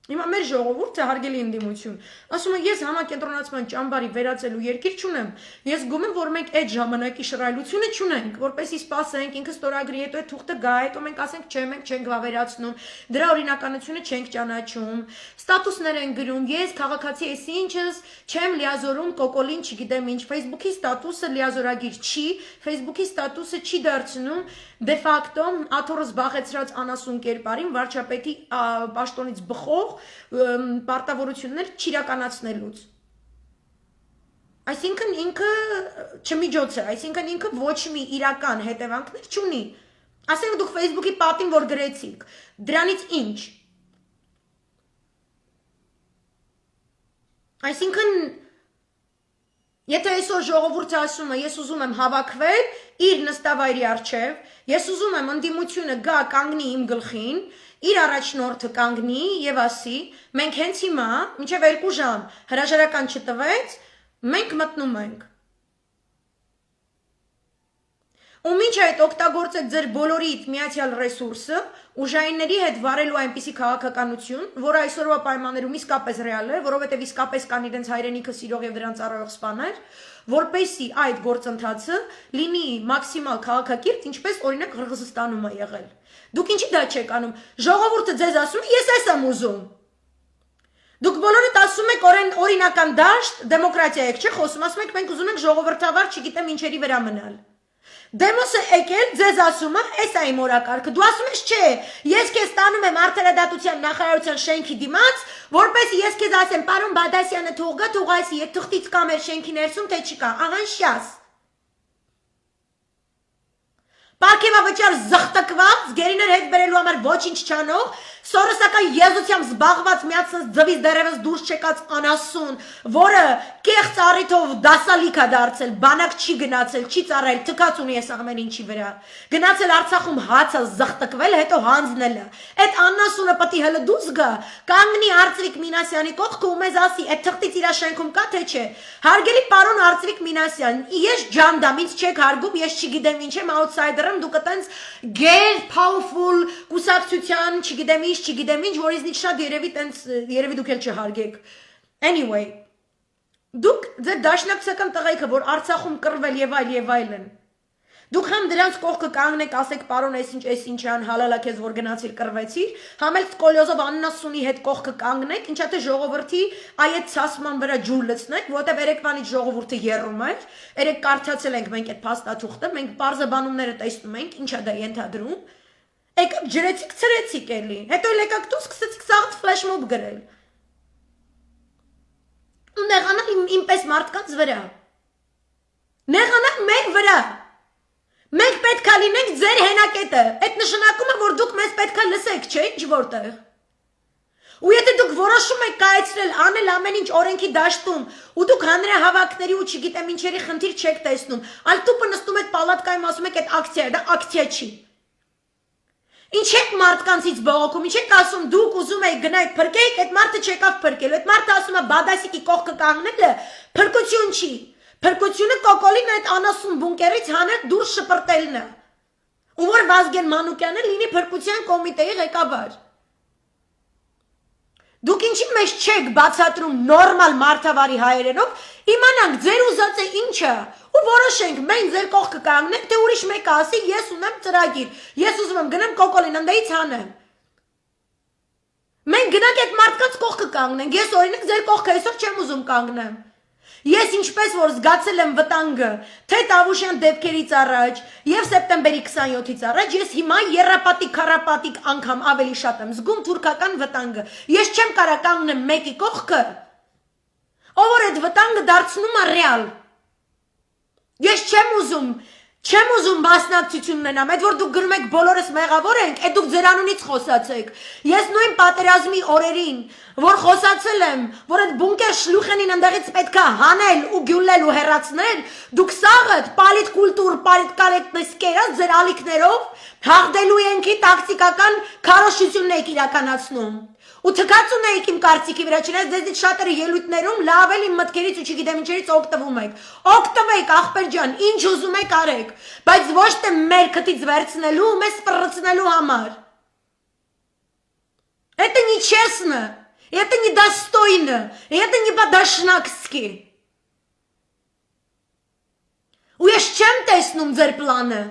Հիմա մեր ժողովուրդը հարգելի ընդդիմություն, ասում է ես համակենտրոնացման ճամբարի վերածելու երկիր չունեմ, ես գում եմ, որ մենք այդ ժամանակի շռայլությունը չունենք, որպեսզի սպասենք, ինքը ստորագրի, հետո այդ թուղթը գա, հետո մենք ասենք չէ, մենք չենք վավերացնում, դրա օրինականությունը չենք ճանաչում, ստատուսներ են գրում, ես քաղաքացի ես ինչս, չեմ լիազորում կոկոլին, չգիտեմ ինչ, Facebook-ի ստատուսը լիազորագիր չի, Facebook-ի ստատուսը չի դարձնում դե ֆակտո աթոռը զբաղեցրած անասուն կերպարին վարչապետի պաշտոնից բխող պարտավորություններ չիրականացնելուց։ Այսինքն ինքը չմիջոց է, այսինքն ինքը ոչ մի իրական հետևանքներ չունի։ Ասենք դուք Facebook-ի պատին որ գրեցիք, դրանից ինչ։ Այսինքն եթե այսօր ժողովուրդը ասում է ես ուզում եմ հավաքվել իր նստավայրի առջև, ես ուզում եմ ընդդիմությունը գա կանգնի իմ գլխին, իր առաջնորդը կանգնի եւ ասի, մենք հենց հիմա, մինչեւ 2 ժամ հրաժարական չտվեց, մենք մտնում ենք։ Ու մինչ այդ օգտագործեք ձեր բոլորիդ միացյալ ռեսուրսը, ուժայինների հետ վարելու այնպիսի քաղաքականություն, որը այսօրվա պայմաններում իսկապես ռեալ է, որովհետև իսկապես կան իրենց հայրենիքը սիրող եւ դրան ծառայող սպաներ, որպեսզի այդ գործընթացը լինի մաքսիմալ քաղաքակիրթ, ինչպես օրինակ Ղրղզստանում է եղել։ Դուք ինչի դա չեք անում։ Ժողովուրդը ձեզ ասում է, ես այս եմ ուզում։ Դուք բոլորդ ասում եք օրինական դաշտ, դեմոկրատիա եք, չէ՞, խոսում, ասում եք մենք ուզում ենք ժողովրդավար, չգիտեմ ինչերի վրա մնալ։ Դեմոսը եկել, ձեզ ասում է, էս է իմ օրակարգը։ Դու ասում ես, չէ, ես քեզ տանում եմ Արդարադատության նախարարության շենքի դիմաց, որպես ես քեզ ասեմ, պարոն Բադասյանը թող գա, թող այսի, եթե թղթից կա մեր շենքի ներսում, թե չկա, ահա շյաս։ Պարգևավճար զղտկված, գերիներ հետ բերելու համար ոչինչ չանող, սորոսական եզությամբ զբաղված միացած ձվից դերևս դուրս չեկած անասուն, որը կեղծ առիթով դասալիք է դարձել, բանակ չի գնացել, չի ծառայել, թքած ունի այս ամեն ինչի վրա։ Գնացել Արցախում հացը զղտկվել, հետո հանձնել է։ Այդ անասունը պետք է հələ դուրս գա, կանգնի Արծվիկ Մինասյանի կողքը ու մեզ ասի, այդ թղթից իր շենքում կա թե չէ։ Հարգելի պարոն Արծվիկ Մինասյան, ես ջանդամ, ինձ չեք հարգում, ես չգիտեմ ինչ եմ, outsider եմ, դուք այտենց gay powerful կուսակցության, չգիտեմ ինչ, որ իզնից շատ երևի դուք էլ չհարգեք։ Anyway, դուք ձեր դաշնակցական տղայքը, որ Արցախում կռվել եւ այլն։ Դուք համ դրանց կողքը կանգնեք, ասեք պարոն, այս ինչան հալալա քեզ որ գնացիր կռվեցիր, համ էլ Սկոլյոզով աննասունի հետ կողքը կանգնեք, ինչա թե ժողովրդի այդ ցասման վրա ջուր լցնեք, որտեղ երեկվանից ժողովուրդը եռում էր, երեք կարդացել ենք մենք այդ փաստաթուղթը, մենք բարձաբանումները տեսնում ենք, ինչա դա ենթադրում։ Եկեք ջրեցիք, ցրեցիք էլի, հետո եկեք դու սկսեցիք սաղ ֆլեշմոբ գրել։ Ու նեղանալ իմպես մարդկանց վրա։ Նեղանալ մեր վրա։ Մենք պետք է լինենք ձեր հենակետը, այդ նշանակում է, որ դուք մեզ պետք է լսեք, չէ՞, ինչ որտեղ։ Ու եթե դուք որոշում եք կայացրել, անել ամեն ինչ օրենքի դաշտում, ու դուք հանրահավաքների ու չգիտեմ ինչերի խնդիր չեք տեսնում, այլ տուպը նստում եք պալատկայում ասում եք այդ ակցիա է, դա ակցիա չի։ Ինչ եք մարդկանցից բողոքում, ինչ եք ասում, դուք ուզում եք գնայք փրկեք, այդ մարդը չեկավ փրկելու, այդ մարդը ասում է Բադասիկի կողքը կանգնելը փրկություն չի։ Փրկությունը կոկոլին այդ անասուն բունկերից հանել դուրս շպրտելն է։ Ու որ Վազգեն Մանուկյանը լինի փրկության կոմիտեի ղեկավար։ Դուք ինչի մեջ չեք բացատրում նորմալ մարդավարի հայերենով, իմանանք ձեր ուզածը ինչ է, ու որոշենք մենք ձեր կողքը կանգնենք, թե ուրիշ մեկը ասի ես ունեմ ծրագիր, ես ուզում եմ գնեմ կոկոլին ընդեից հանեմ։ Մենք գնանք այդ մարդկանց կողքը կանգնենք, ես օրինակ ձեր կողքը այսօր չեմ ուզում կանգնեմ։ Ես ինչպես որ զգացել եմ վտանգը, թե Տավուշյան դեպքերից առաջ եւ սեպտեմբերի 27-ից առաջ, ես հիմա երրապատիկ, քառապատիկ անգամ ավելի շատ եմ զգում թուրքական վտանգը։ Ես չեմ կարող կանգնեմ մեկի կողքը, ով որ այդ վտանգը դարձնում է ռեալ։ Ես չեմ ուզում մասնակցություն ունենամ, այդ որ դուք գրում եք բոլորս մեղավոր ենք, այդ դուք ձեր անունից խոսացեք։ Ես նույն պատերազմի օրերին, որ խոսացել եմ, որ այդ բունկեր շլուխենին ընդեղից պետք է հանել ու գյուլել ու հեռացնել, դուք սաղդ պալիտ կուլտուր, պալիտ կարեկտնես կերած ձեր ալիքներով հաղդելու ենքի տակտիկական քարոշությունն եք իրականացնում։ Ու թքած ունեիք իմ կարծիքի վրա, չնայած դեզից շատերը ելույթներում լավ էլ իմ մտքերից ու չգիտեմ ինչերից օգտվում եք։ Օգտվեք, ախպեր ջան, ինչ ուզում եք արեք, բայց ոչ թե մեր քթից վերցնելու, մեզ ֆռցնելու համար։ Это нечестно, это недостойно, это не по-դաշնակցի։ Ու ես չեմ տեսնում ձեր պլանը։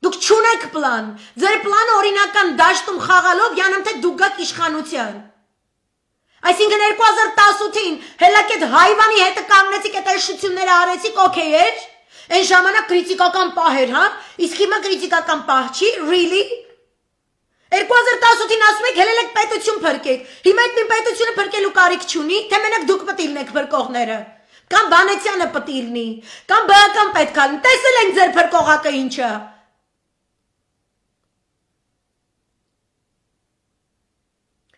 Դուք չունեք պլան, ձեր պլանը օրինական դաշտում խաղալով յանամ թե դուք գաք իշխանության։ Այսինքն 2018-ին հելակ այդ հայվանի հետը կանգնեցիք այդ այշությունները արեցիք, օքեյ էր, այն ժամանակ կրիտիկական պահ էր, հա, իսկ հիմա կրիտիկական պահ չի, really։ 2018-ին ասում եք հելել եք պետություն փրկեք, հիմա այդ պետությունը փրկելու կարիք չունի, թե մենակ դուք պետք է լինեք փրկողները, կամ Վանեցյանը պետք է լինի, կամ ԲՀԿ-ն պետք է լինի, տեսել ենք ձեր փրկողակը ինչ է։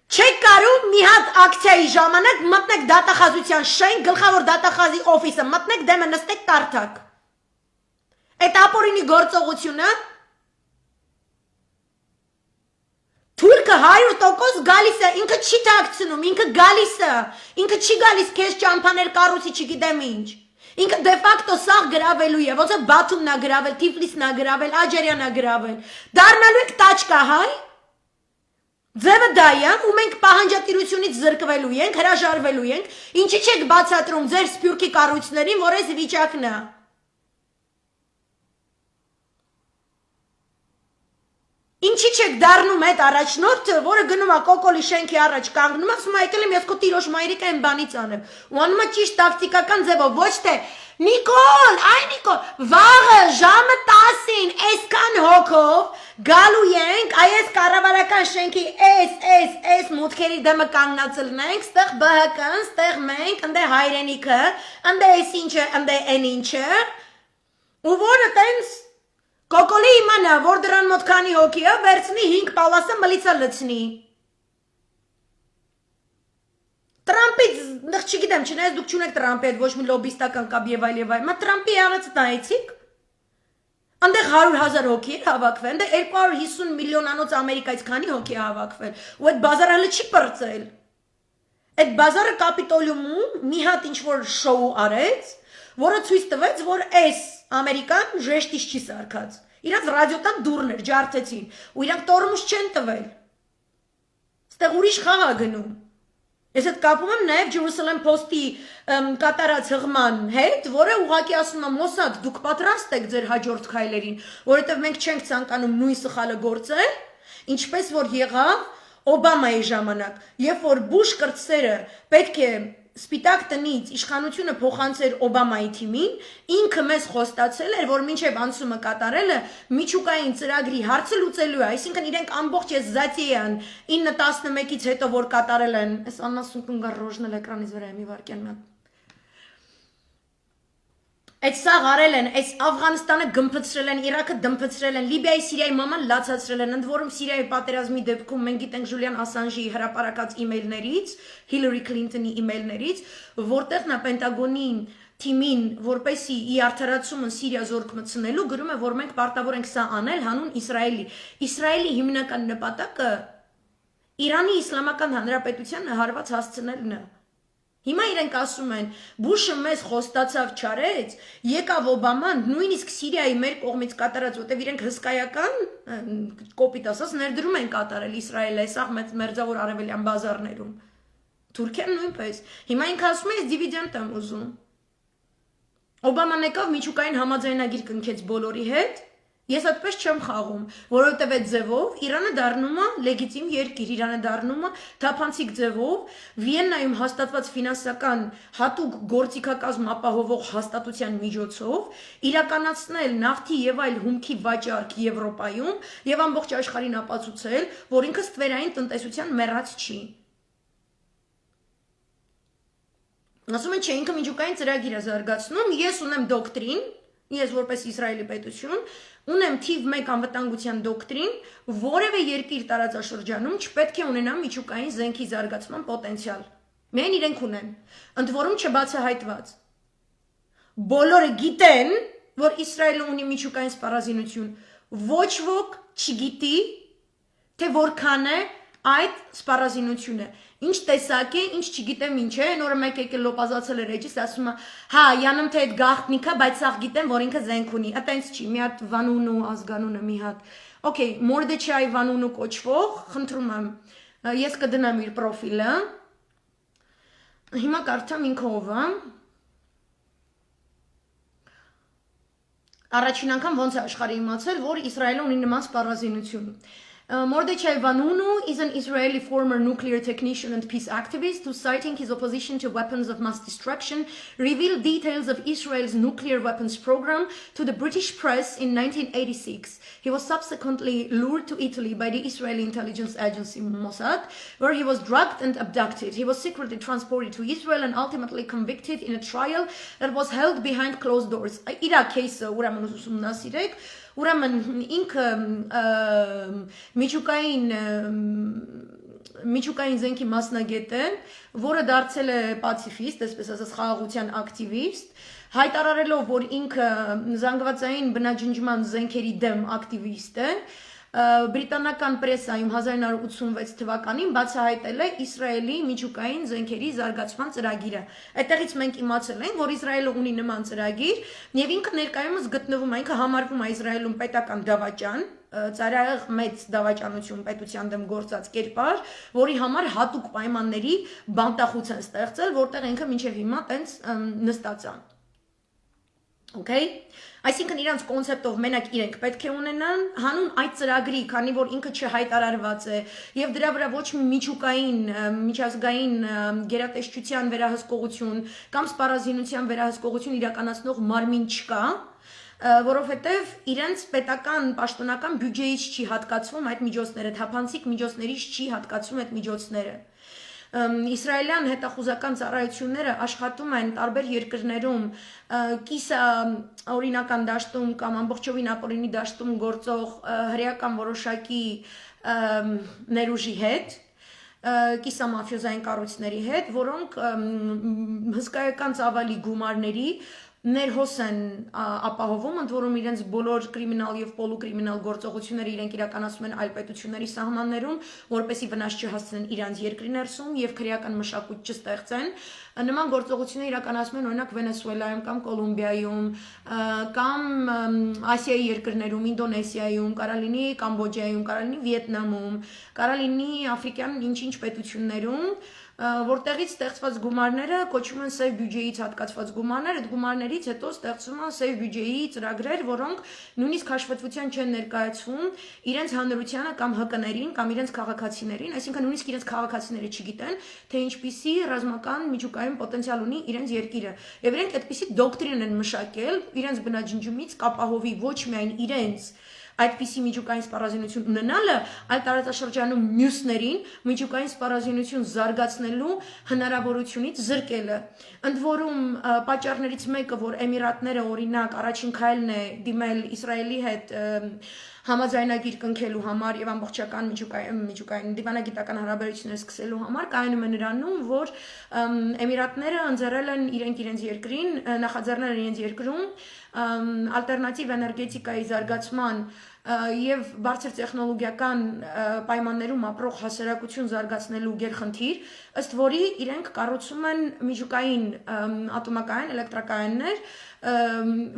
Չեք կարող մի հատ ակցիայի ժամանակ մտնեք դատախազության շենք, գլխավոր դատախազի օֆիսը, մտնեք դեմը նստեք կարդակ։ Այդ ապօրինի գործողությունը թուրքը 100% գալիս է, ինքը չի թաքցնում, ինքը գալիս է, ինքը չի գալիս քեզ ճամփաներ կառուցի, չգիտեմ ինչ։ Ինքը դե ֆակտո սաղ գրավելու է, ոնց է Բաթումն է գրավել, Թիֆլիսն է գրավել, Աջարյանն է գրավել։ Դառնալու եք տաճկա հայ։ Ձևը դա է, ու մենք պահանջատիրությունից զրկվելու ենք, հրաժարվելու ենք, ինչի չեք բացատրում ձեր սփյուռքի կառույցներին, որ այս վիճակն է։ Ինչի՞ չեք դառնում այդ առաջնորդը, որը գնում է կոկոլի շենքի առաջ կանգնում, ասում է եկել եմ ես քո տիրոջ մայրիկը այն բանից անեմ։ Ու անում է ճիշտ տակտիկական ձևով, ոչ թե Նիկոլ, այ Նիկոլ, վաղը ժամը 10-ին այսքան հոգով գալու ենք, այս կառավարական շենքի այս մուտքերի դեմը կանգնած լինենք, ստեղ ԲՀԿ-ն, ստեղ մենք, ընդ հայրենիքը, ընդ այս ինչը, ընդ այն ինչը, ու որը տենց Կոկոլի իմանա, որ դրան մոտ քանի հոգի է, վերցնի 5 պալասը մլիցա լցնի։ Տրամպից, չգիտեմ, չնայած դուք չունեք Տրամպի հետ ոչ մի լոբիստական կապ եւ այլ, մա Տրամպի աղացը տայեցիք։ Անդեղ 100,000 հոգի էր հավաքվել, անդեղ 250 միլիոնանոց Ամերիկայից քանի հոգի է հավաքվել, ու այդ բազարը հələ չի պրծել։ Այդ բազարը Կապիտոլիումում մի հատ ինչ-որ շոու արեց, որը ցույց տվեց, որ այս Ամերիկան ժեշտից չի սարքած։ Իրանց ռադիոտան դուրներ ջարդեցին, ու իրանք տորմուս չեն տվել։ Ստեղ ուրիշ խաղ է գնում։ Ես այդ կապում եմ նաև Jerusalem Post-ի կատարած հղման հետ, որը ուղղակի ասում է Մոսադ, դուք պատրաստ եք ձեր հաջորդ քայլերին, որովհետև մենք չենք ցանկանում նույն սխալը գործել, ինչպես որ եղավ Օբամայի ժամանակ, երբ որ Բուշ կրտսերը պետք է Սպիտակ տնից իշխանությունը փոխանցեր Օբամայի թիմին, ինքը մեզ խոստացել էր, որ մինչև անցումը կատարելը միջուկային ծրագրի հարցը լուծելու է, այսինքն իրենք ամբողջ այս Զատիյան 9-11-ից հետո որ կատարել են, այս Աննա Սունկունգա ռոժնել էկրանից վրա մի վարքյան մատ։ Այդ սաղ արել են, այս Աֆղանստանը գմփցրել են, Իրաքը դմփցրել են, Լիբիայի, Սիրիայի մաման լացացրել են, ընդ որում Սիրիայի պատերազմի դեպքում մենք գիտենք Ժուլիան Ասանժի հրապարակած իմեյլներից, Հիլարի Քլինտոնի իմեյլներից, որտեղ նա Պենտագոնի թիմին, որպեսի ի արդարացումը Սիրիա զորք մտցնելու գրում է, որ մենք պարտավոր ենք սա անել հանուն Իսրայելի։ Իսրայելի հիմնական նպատակը Իրանի Իսլամական Հանրապետությանը հարված հասցնելն է։ Հիմա իրենք ասում են, Բուշը մեզ խոստացավ չարեց, եկավ Օբաման, նույնիսկ Սիրիայի մեր կողմից կատարած, որտեղ իրենք հսկայական կոպիտ ասած ներդրում են կատարել Իսրայելը, այսաղ մերձավոր արևելյան բազարներում։ Թուրքիան նույնպես։ Հիմա ինքը ասում է, ես դիվիդենդ եմ ուզում։ Օբաման եկավ միջուկային համաձայնագիր կնքեց բոլորի հետ։ Ես այդպես չեմ խաղում, որովհետև այդ ձևով Իրանը դառնում է լեգիտիմ երկիր, Իրանը դառնում է թափանցիկ ձևով Վիեննայում հաստատված ֆինանսական հատուկ գործիքակազմ ապահովող հաստատության միջոցով իրականացնել նավթի եւ այլ հումքի վաճառք Եվրոպայում եւ ամբողջ աշխարհին ապացուցել, որ ինքը ստվերային տնտեսության մեռած չի։ Ասում են, չէ, ինքը միջուկային ծրագիր է զարգացնում, ես ունեմ դոկտրին, ես որպես Իսրայելի պետություն, ունեմ թիվ 1 անվտանգության դոկտրին, որևէ երկիր տարածաշրջանում չպետք է ունենա միջուկային զենքի զարգացման պոտենցիալ։ Միայն իրենք ունեն, ընդ որում չբացահայտված։ Բոլորը գիտեն, որ Իսրայելը ունի միջուկային սպառազինություն, ոչ ոք չգիտի, թե որքան է այդ սպառազինությունը։ Ինչ տեսակ է, ինչ չգիտեմ ինչ է, նորը մեկ եկել լոպազացել էր էջից, ասում է, հա, յանում թե այդ գաղտնիքա, բայց սաղ գիտեմ, որ ինքը զենք ունի։ Այտենց չի, մի հատ Վանունու ազգանունը մի հատ։ Okay, Մորդեչայ Վանունու կոչվող, խնդրում եմ, ես կդնեմ իր պրոֆիլը։ Հիմա կարդամ ինքը ով է։ Առաջին անգամ ոնց է աշխարհը իմացել, որ Իսրայելը ունի նման սպառազինություն։ Mordechai Vanunu is an Israeli former nuclear technician and peace activist who, citing his opposition to weapons of mass destruction, revealed details of Israel's nuclear weapons program to the British press in 1986. He was subsequently lured to Italy by the Israeli intelligence agency Mossad, where he was drugged and abducted. He was secretly transported to Israel and ultimately convicted in a trial that was held behind closed doors. Իրա case-ը ուրեմն ուսումնասիրեք, ուրեմն ինքը միջուկային զենքի մասնագետ է, որը դարձել է պացիֆիստ, այսպես ասած խաղաղության ակտիվիստ, հայտարարելով, որ ինքը զանգվածային բնաջնջման զենքերի դեմ ակտիվիստ է, բրիտանական պրեսայում 1986 թվականին բացահայտել է Իսրայելի միջուկային զենքերի զարգացման ծրագիրը։ Այդտեղից մենք իմացել ենք, որ Իսրայելը ունի նման ծրագիր, եւ ինքը ներկայումս գտնվում է, ինքը համարվում է Իսրայելում պետական դավաճան, ծայրահեղ մեծ դավաճանություն պետության դեմ գործած կերպար, որի համար հատուկ պայմանների բանտախուց են ստեղծել, որտեղ ինքը մինչև հիմա տենց նստած է։ Okay, այսինքն իրանց կոնցեպտով մենակ իրենք պետք է ունենան հանուն այդ ծրագրի, քանի որ ինքը չհայտարարված է եւ դրա վրա ոչ մի միջուկային, միջազգային գերատեսչության վերահսկողություն կամ սպառազինության վերահսկողություն իրականացնող մարմին չկա, որովհետեւ իրենց պետական պաշտոնական բյուջեից չի հատկացվում այդ միջոցները, թափանցիկ միջոցներից չի հատկացում այդ միջոցները։ Իսրայելյան հետախուզական ծառայությունները աշխատում են տարբեր երկրներում կիսա օրինական դաշտում կամ ամբողջովին ապօրինի դաշտում գործող հրեական որոշակի ներուժի հետ, կիսա մաֆիոզային կառույցների հետ, որոնք հսկայական ծավալի գումարների ներհոս են ապահովում, ընդ որում իրենց բոլոր կրիմինալ եւ պոլուկրիմինալ գործողությունները իրենք իրականացնում են այլ պետությունների սահմաններում, որպեսզի վնաս չհասցնեն իրանց երկրի ներսում եւ քրեական մշակույթ չստեղծեն։ Նման գործողություններ իրականացնում են օրինակ Վենեսուելայում կամ Կոլումբիայում կամ Ասիայի երկրներում, Ինդոնեզիայում, կարող լինի Կամբոջայում, կարող լինի Վիետնամում, կարող լինի աֆրիկյան ինչ-ինչ պետություններում, որտեղից ստեղծված գումարները կոչվում են սև բյուջեից հատկացված գումարներ, այդ գումարներից հետո ստեղծվում են սև բյուջեի ծրագրեր, որոնք նույնիսկ հաշվետվության չեն ներկայացվում իրենց հանրությանը կամ ՀԿ-ներին կամ իրենց քաղաքացիներին, այսինքն նույնիսկ իրենց քաղաքացիները չգիտեն, թե ինչպիսի ռազմական միջուկային պոտենցիալ ունի իրենց երկիրը։ Եվ իրենք այդպիսի դոկտրին են մշակել իրենց բնաջնջումից կապահովի ոչ միայն իրենց այդպիսի միջուկային սպառազինություն ունենալը, այլ տարածաշրջանում մյուսներին միջուկային սպառազինություն զարգացնելու հնարավորությունից զրկելը։ Ընդ որում պատճառներից մեկը, որ Էմիրատները օրինակ առաջին քայլն է դիմել Իսրայելի հետ համաձայնագիր կնքելու համար եւ ամբողջական միջուկային դիվանագիտական հարաբերություններ սկսելու համար կայանում է նրանում, որ Էմիրատները ընձեռել են իրենց երկրին, նախաձեռնել են իրենց երկրում ալտերնատիվ էներգետիկայի զարգացման եւ բարձր տեխնոլոգիական պայմաններում ապրող հասարակություն զարգացնելու գերխնդիր, ըստ որի իրենք կառուցում են միջուկային ատոմակայան էլեկտրակայաններ,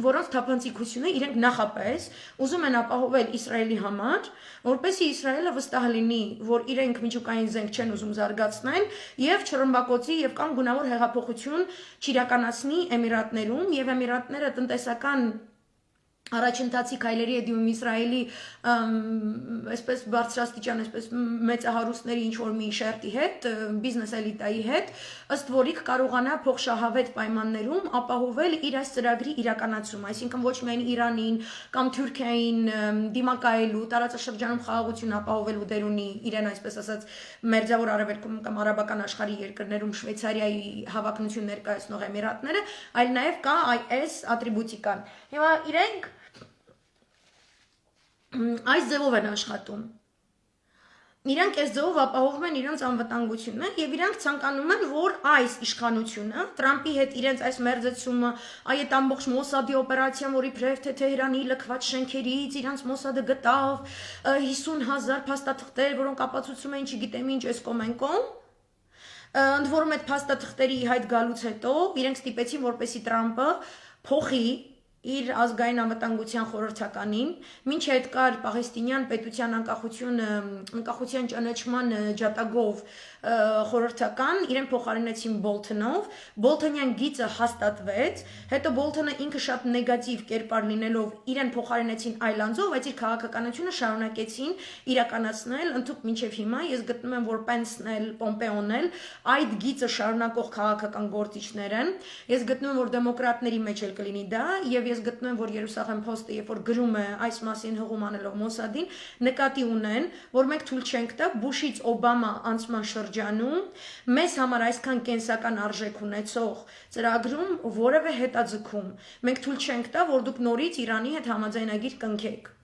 որոնց թափանցիկությունը իրենք նախապես ուզում են ապահովել Իսրայելի համար, որպեսզի Իսրայելը վստահ լինի, որ իրենք միջուկային զենք չեն ուզում զարգացնել եւ չռմբակոծի եւ կամ գունավոր հեղափոխություն չիրականացնի Էմիրատներում եւ Էմիրատները տնտեսական առաջընթացի քայլերի է դիմում Իսրայելի այսպես բարձրաստիճան, այսպես մեծահարուստների ինչ-որ մի շերտի հետ, բիզնես էլիտայի հետ, ըստ որի կարողանա փոխշահավետ պայմաններում ապահովել իր այս ծրագրի իրականացումը, այսինքն ոչ միայն Իրանին կամ Թուրքիային դիմակայելու, տարածաշրջանում խաղաղություն ապահովելու դեր ունի իրեն այսպես ասած մերձավոր արևելքում կամ արաբական աշխարհի երկրներում Շվեյցարիայի հավակնություն ներկայացնող Էմիրատները, այլ նաև կա այս ատրիբուտիկան։ Հիմա իրենք այս ձևով են աշխատում։ Իրանք այս ձևով ապահովում են իրենց անվտանգությունը եւ իրանք ցանկանում են, որ այս իշխանությունը Տրամպի հետ իրենց այս մերձեցումը, այդ ամբողջ Մոսադի օպերացիան, որի իբրև թե Թեհրանի լքված շենքերից իրանք Մոսադը գտավ 50,000 փաստաթղթեր, որոնք ապացուցում էին, չգիտեմ ինչ, Էսկոմենկոմ, ընդ որում այդ փաստաթղթերի հայտ գալուց հետո իրենք ստիպեցին, որպեսի Տրամպը փոխի իր ազգային անվտանգության խորհրդականին, մինչ այդ կար պաղեստինյան պետության անկախության ճանաչման ջատագով խորհրդական, իրեն փոխարինեցին Բոլթոնով, Բոլթոնյան գիծը հաստատվեց, հետո Բոլթոնը ինքը շատ նեգատիվ կերպար լինելով իրեն փոխարինեցին այլ անձով, բայց իր քաղաքականությունը շարունակեցին իրականացնել, ընդհանուր մինչև հիմա ես գտնում եմ, որ Պենսն էլ, Պոմպեոն էլ այդ գիծը շարունակող քաղաքական գործիչներ են, ես գտնում եմ, որ դեմոկրատների մեջ էլ կլինի դա, եւ ես գտնում եմ, որ Երուսաղեմ Post-ը, երբ որ գրում է այս մասին հղում անելով Մոսադին, նկատի ունեն, որ մենք թույլ չենք տա Բուշից Օբամա անցման շրջանում մեզ համար այսքան կենսական արժեք ունեցող ծրագրում որևէ հետաձգում։ Մենք թույլ չենք տա, որ դուք նորից Իրանի հետ համաձայնագիր կնքեք։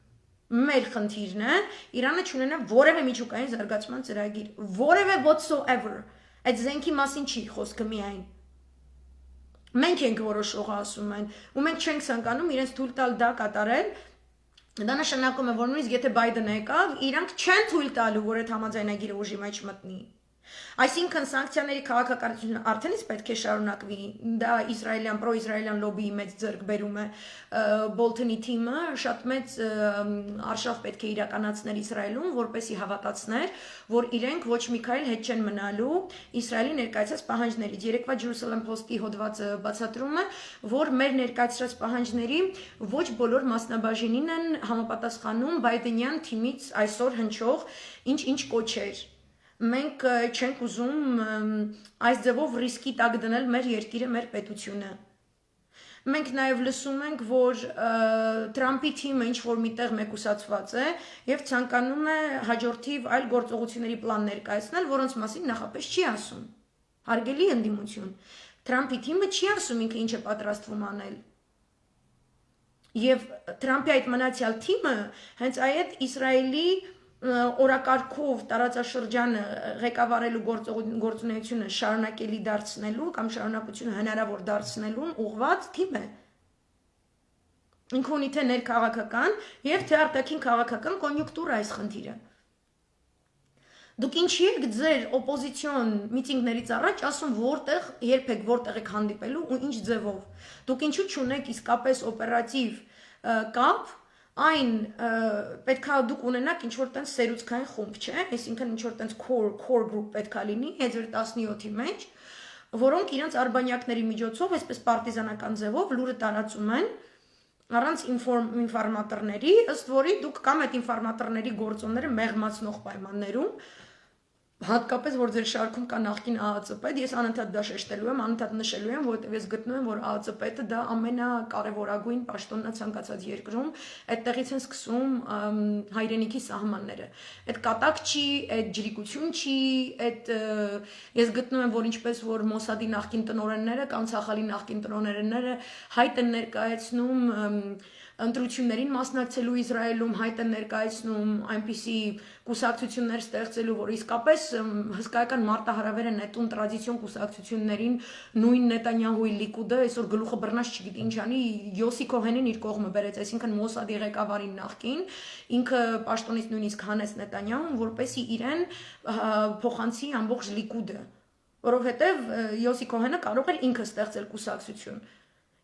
Մեր խնդիրն է Իրանը չունենա որևէ միջուկային զարգացման ծրագիր, որևէ whatsoever։ Այդ զենքի մասին չի խոսքը միայն։ Մենք ենք որոշողը ասում են, ու մենք չենք ցանկանում իրենց թույլ տալ դա կատարել, դա նշանակում է, որ նույնիսկ եթե Բայդենը եկավ, իրանք չեն թույլ տալու, որ այդ համաձայնագիրը ուժի մեջ մտնի։ Այսինքն սանկցիաների քաղաքականությունը արդեն իսկ պետք է շարունակվի, դա իսրայելյան պրոիսրայելյան լոբիի մեծ ձեռքբերում է, Բոլթոնի թիմը շատ մեծ արշավ պետք է իրականացներ Իսրայելում, որպեսզի հավատացներ, որ իրենք ոչ մի քայլ հետ չեն մնալու Իսրայելի ներկայացած պահանջներից։ Երեկվա Jerusalem Post-ի հոդվածը բացատրում է, որ մեր ներկայացրած պահանջների ոչ բոլոր մասնաբաժինին են համապատասխանում Բայդենյան թիմից այսօր հնչող ինչ կոչեր։ Մենք չենք ուզում այս ձևով ռիսկի տակ դնել մեր երկիրը, մեր պետությունը։ Մենք նաև լսում ենք, որ Թրամփի թիմը ինչ-որ միտեղ մեկուսացված է և ցանկանում է հաջորդիվ այլ գործողությունների պլան ներկայացնել, որոնց մասին նախապես չի ասում։ Հարգելի ընդդիմություն, Թրամփի թիմը չի ասում ինքը ինչ է պատրաստվում անել։ Եվ Թրամփի այդ մնացյալ թիմը հենց այդ Իսրայելի օրակարգով տարածաշրջանը ղեկավարելու գործունեությունը շարունակելի դարձնելու կամ շարունակությունը հնարավոր դարձնելուն ուղղված թիմ է։ Ինքը ունի թե ներքաղաքական եւ թե արտաքին քաղաքական կոնյունկտուրա այս խնդիրը։ Դուք ինչի եք ձեր օպոզիցիոն միտինգներից առաջ ասում որտեղ, երբեք որտեղ եք հանդիպելու ու ինչ ձևով։ Դուք ինչու չունեք իսկապես օպերատիվ կապ այն պետքա դուք ունենաք ինչ-որ տենց սերուցքային խումբ, չէ, այսինքն ինչ-որ տենց core group պետքա լինի 17-ի մեջ, որոնք իրենց արբանյակների միջոցով, այսպես պարտիզանական ձևով լուրը տարածում են առանց ինֆորմատորների, ըստ որի դուք կամ այդ ինֆորմատորների գործոնները մեղմացնող պայմաններում, հատկապես որ ձեր շարքում կա նախկին ԱԱԾ պետ, ես անընդհատ դա շեշտելու եմ, անընդհատ նշելու եմ, որովհետև ես գտնում եմ, որ ԱԱԾ պետը դա ամենակարևորագույն պաշտոնն է ցանկացած երկրում, այդտեղից են սկսում հայրենիքի սահմանները։ Այդ կատակ չի, այդ ջրիկություն չի, այդ ես գտնում եմ, որ ինչպես որ Մոսադի նախկին տնօրենները կամ Ցախալի նախկին տնօրենները հայտ են ներկայացնում ընտրություններին մասնակցելու Իսրայելում, հայտ են ներկայացնում այնպիսի կուսակցություններ ստեղծելու, որ իսկապես հսկայական մարտահրավեր են նետում տրադիցիոն կուսակցություններին, նույն Նետանյահուի Լիկուդը այսօր գլուխը բռնած չգիտի ինչ անի, Յոսի Քոհենին իր կողմը բերեց, այսինքն Մոսադի ղեկավարին նախկին, ինքը պաշտոնից նույնիսկ հանեց Նետանյահուն, որպեսզի իրեն փոխանցի ամբողջ Լիկուդը, որովհետև Յոսի Քոհենը կարող էր ինքը ստեղծել կուսակցություն։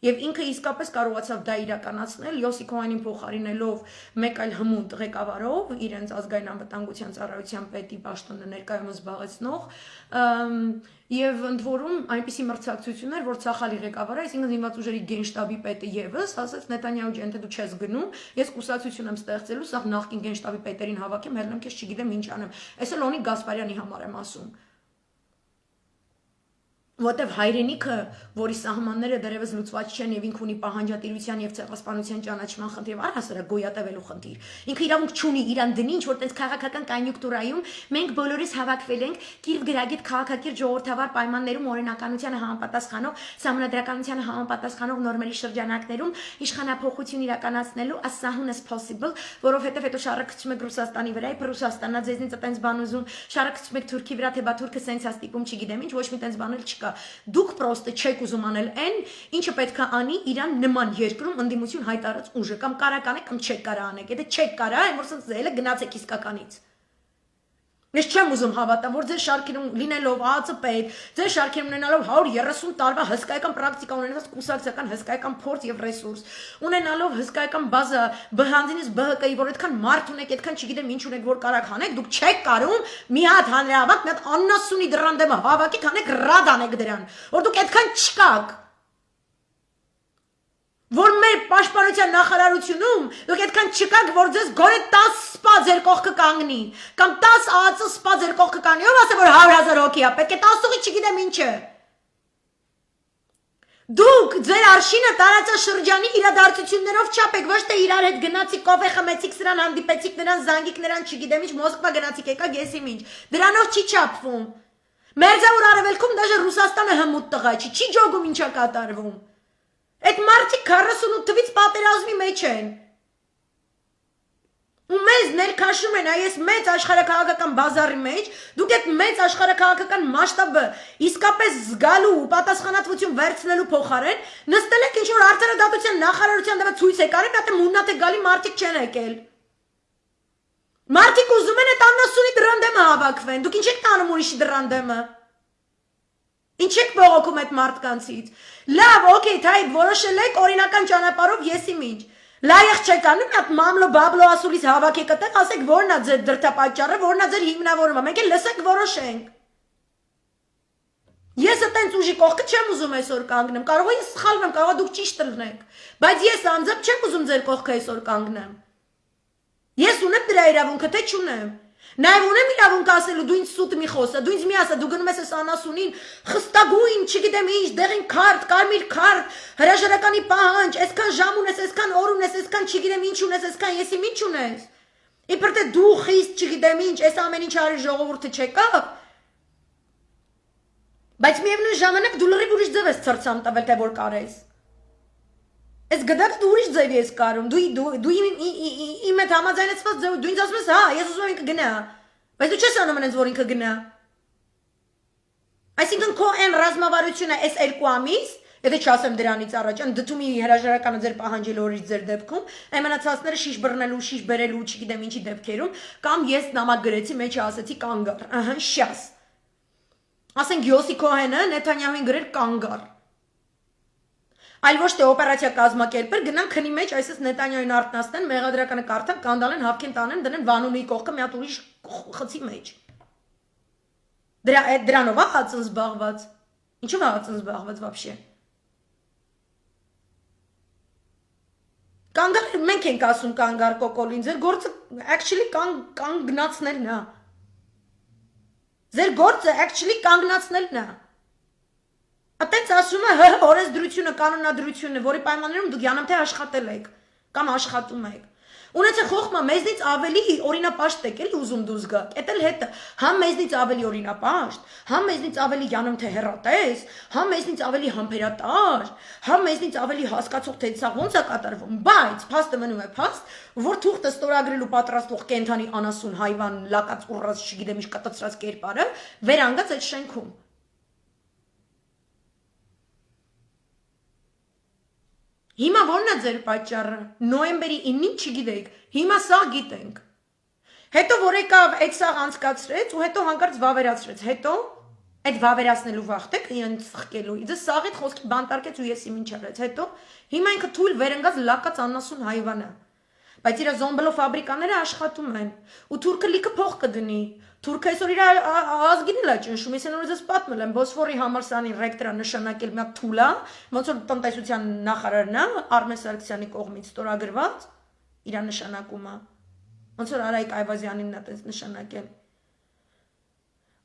Եվ ինքը իսկապես կարողացավ դա իրականացնել, Յոսի Քոհենին փոխարինելով մեկ այլ հմուտ ղեկավարով, իրենց ազգային անվտանգության ծառայության պետի պաշտոնը ներկայումս զբաղեցնող, եւ ընդ որում այնպիսի մրցակցություններ, որ Ցախալի ղեկավարը, այսինքն զինված ուժերի գենշտաբի պետը եւս, ասաց Նետանյահու ջան, դու չես գնում, ես կուսակցություն եմ ստեղծելու, սա նախկին գենշտաբի պետերին հավաքեմ, հելնեմ քեզ չգիտեմ ինչ անեմ։ Այսօր Լոնի Գասպարյանի համար եմ ասում։ Որտեվ հայրենիքը, որի սահմանները դեռևս լուծված չեն եւ ինքը ունի պահանջատիրության եւ ցեղասպանության ճանաչման խնդիր, առհասարակ գոյատևելու խնդիր։ Ինքը իրավունք չունի իրան դնի ինչ որ տես քաղաքական կոնյունկտուրայում մենք բոլորս հավաքվել ենք Կիև գրագետ քաղաքակիր ժողովրդավար պայմաններում օրենականությանը համապատասխանող, սահմանադրականությանը համապատասխանող նորմերի շրջանակներում իշխանափոխություն իրականացնելու as soon as possible, որովհետեւ հետո շարակցում եք Ռուսաստանի վրա, իբ Ռուսաստանն է ձեզնից այտենց բան ուզում, շարակցում եք Թուրքի վրա, թե բա Թուրքը սենց հաստիպում չգիտեմ ինչ, ոչ մի տենց բան էլ չկա։ Դուք պրոստը չեք ուզում անել այն, ինչը պետք է անի իրան նման երկրում ընդդիմություն հայտարարած ուժը, կամ կարա կանեք, կամ չեք կարա անեք, եթե չեք կարա, այն որ սենց զելը գնացեք իսկականից։ Ես չեմ ուզում հավատալ, որ ձեր շարքերում լինելով ԱԱԾ պետ, ձեր շարքերում ունենալով 130 տարվա հսկայական պրակտիկա ունենալով կուսակցական հսկայական փորձ եւ ռեսուրս, ունենալով հսկայական բազա ԲՀԱՆԶ-ից ԲՀԿ-ի, որ այդքան մարդ ունեք, այդքան չգիտեմ ինչ ունեք, որ կարաք հանեք, դուք չեք կարում մի հատ հանրահավաք, մի հատ աննասունի դրան դեմը հավաքեք, հանեք ռադ անեք դրան, որ դուք այդքան չկաք։ Որ մեր պաշտպանության նախարարությունում դուք այդքան չկաք, որ ձեզ գոնե 10 սպա ձեր կողքը կանգնի, կամ 10 ԱԱԾ սպա ձեր կողքը կանգնի, ով ասե որ 100,000 հոգի է, պետք է 10-ը չգիտեմ ինչ է։ Դուք ձեր արշինը տարածաշրջանի իրադարձություններով չափեք, ոչ թե իրար հետ գնացիք, կոֆե խմեցիք, սրան հանդիպեցիք, նրան զանգիք, նրան չգիտեմ ինչ, Մոսկվա գնացիք, եկաք եսիմ ինչ։ Դրանով չի չափվում։ Մերձավոր Արևելքում դաժե Ռուսաստանը հմուտ տղա չի, չի ջոգում ինչա կատարվում։ Այդ մարդիկ 48 թվից պատերազմի մեջ են։ Ու մեզ ներքաշում են այս մեծ աշխարհակաղակական բազարի մեջ, դուք այդ մեծ աշխարհակաղակական մասշտաբը իսկապես զգալու ու պատասխանատվություն վերցնելու փոխարեն նստել եք ինչ-որ արտարադատության նախարարության դեպի ցույց եք արել, դա մուննատ է գալի մարդիկ չեն եկել։ Մարդիկ ուզում են այդ անասունի դրան դեմը հավաքվեն։ Դուք ինչ եք տանում ուրիշի դրան դեմը։ Ինչ եք բողոքում այդ մարդկանցից։ Լավ, օքեյ, թայ որոշել եք օրինական ճանապարհով եսի ինչ։ Լայեղ չեք անում, մի հատ մամլո բաբլո ասուլիս հավաքեք այդտեղ, ասեք որն է ձեր դրդապատճառը, որն է ձեր հիմնավորումը։ Մենք էլ լսեք որոշենք։ Ես այտենց ուժի կողքը չեմ ուզում այսօր կանգնեմ։ Կարող է ես սխալվեմ, կարող է դուք ճիշտ ըլնեք, բայց ես անձամբ չեմ ուզում ձեր կողքը այսօր կանգնեմ։ Ես ունեմ դրա իրավունքը, թե չունեմ։ Նաև ունեմ իրավունք ասելու դու ինձ սուտ մի խոսա, դու ինձ մի ասա, դու գնում ես այս անասունին, խստագույն, չգիտեմ ինչ, դեղին քարտ, կարմիր քարտ, հրաժարականի պահանջ, այսքան ժամ ունես, այսքան օր ունես, այսքան չգիտեմ ինչ ունես, այսքան եսիմ ինչ ունես։ Իբր թե դու խիստ չգիտեմ ինչ, այս ամեն ինչ արի ժողովուրդը չեկավ։ Բայց միևնույն ժամանակ դու լրիվ ուրիշ ձև ես ցրցամ տվել, թե որ կարես։ Ես գդակ դու ուրիշ ձև ես կարում, դու իմ հետ համաձայնեցված ձև, դու ինձ ասում ես, հա, ես ուզում եմ ինքը գնա, բայց դու չես անում այնց, որ ինքը գնա։ Այսինքն քո այն ռազմավարությունը այս 2 ամիս, եթե չասեմ դրանից առաջ, դդումի հրաժարականը ձեր պահանջելու օրից ձեր դեպքում, այն մնացածները շիշ բռնելու, շիշ բերելու, չգիտեմ ինչի դեպքերում, կամ ես նամակ գրեցի, մեջը ասեցի կանգար, ահա, շաս։ Ասենք Յոսի Քոհենը Նեթանյահուին գրել կանգար։ Այլ ոչ թե օպերացիա կազմակերպել, գնան քնի մեջ, այսպես Նետանյահուին արտնասնեն, մեղադրականը կարդան, կանդալեն, հավքեն տանեն, դնեն Վանունիի կողքը մի հատ ուրիշ խցի մեջ։ Դրանով է հացն զբաղված։ Ինչու՞ով է հացն զբաղված вообще։ Կանգար, մենք ենք ասում կանգար կոկոլին, ձեր գործը actually կանգնացնելն է։ Ձեր գործը actually կանգնացնելն է։ Այդտենց ասում է օրենսդրությունը, կանոնադրությունը, որի պայմաններում դուք յանամթե աշխատել եք կամ աշխատում եք։ Ունեցեք խոխմա մեզնից ավելի օրինապաշտ եք էլի ուզում դուրս գաք։ Էդ էլ հետը համ մեզնից ավելի օրինապաշտ, համ մեզնից ավելի յանամթե հեռատես, համ մեզնից ավելի համբերատար, համ մեզնից ավելի հասկացող թե սա ոնց է կատարվում, բայց փաստը մնում է փաստ, որ թուղթը ստորագրելու պատրաստող կենթանի անասուն հայվան լակած ուռած չգիտեմ ինչ կտցրած կերպարը վերանգած այդ շենքում։ Հիմա ո՞րն է ձեր պատճառը։ Նոյեմբերի 9-ին չգիտեք։ Հիմա սա գիտենք։ Հետո որ եկավ այդ սաղ անցկացրեց ու հետո հանկարծ վավերացրեց։ Հետո այդ վավերացնելու վախտեք իրենց սխկելու։ Իդե սաղից խոսքի բանտարկեց ու ես ինչ արեց։ Հետո հիմա ինքը թույլ վերընկած լակած անասուն հայվան է։ Բայց իր զոմբլո ֆաբրիկաները աշխատում են ու թուրքը լիքը փող կդնի։ Թուրքը այսօր իր ազգին էլ է ճնշում, ես նորից պատմել եմ, Բոսֆորի համալսարանի ռեկտորը նշանակել մի հատ թուլա, ոնց որ տնտեսության նախարարն է, Արմեն Սարգսյանի կողմից ստորագրված, իր նշանակումը, ոնց որ Արայիկ Այվազյանին նա տես նշանակել,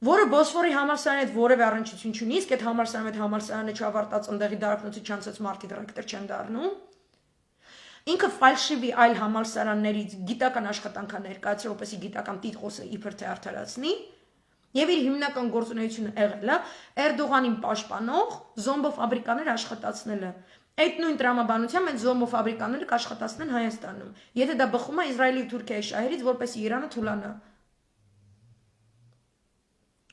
որը Բոսֆորի համալսարանի հետ որևէ առնչություն չունի, իսկ այդ համալսարանը չավարտած ընդեղի դարբնոցի չանցած մարդի դիրեկտոր չեն դառնում։ Ինքը ֆալշիվի այլ համալսարաններից գիտական աշխատանքա ներկայացրել, որպեսզի գիտական տիտղոսը իբր թե արդարացնի, եւ իր հիմնական գործունեությունը եղել է Էրդողանին պաշտպանող զոմբո ֆաբրիկաներ աշխատացնելը։ Այդ նույն տրամաբանությամբ այդ զոմբո ֆաբրիկաները կաշխատացնեն Հայաստանում։ Եթե դա բխում է Իսրայելի ու Թուրքիայի շահերից, որպեսզի Իրանը թուլանա։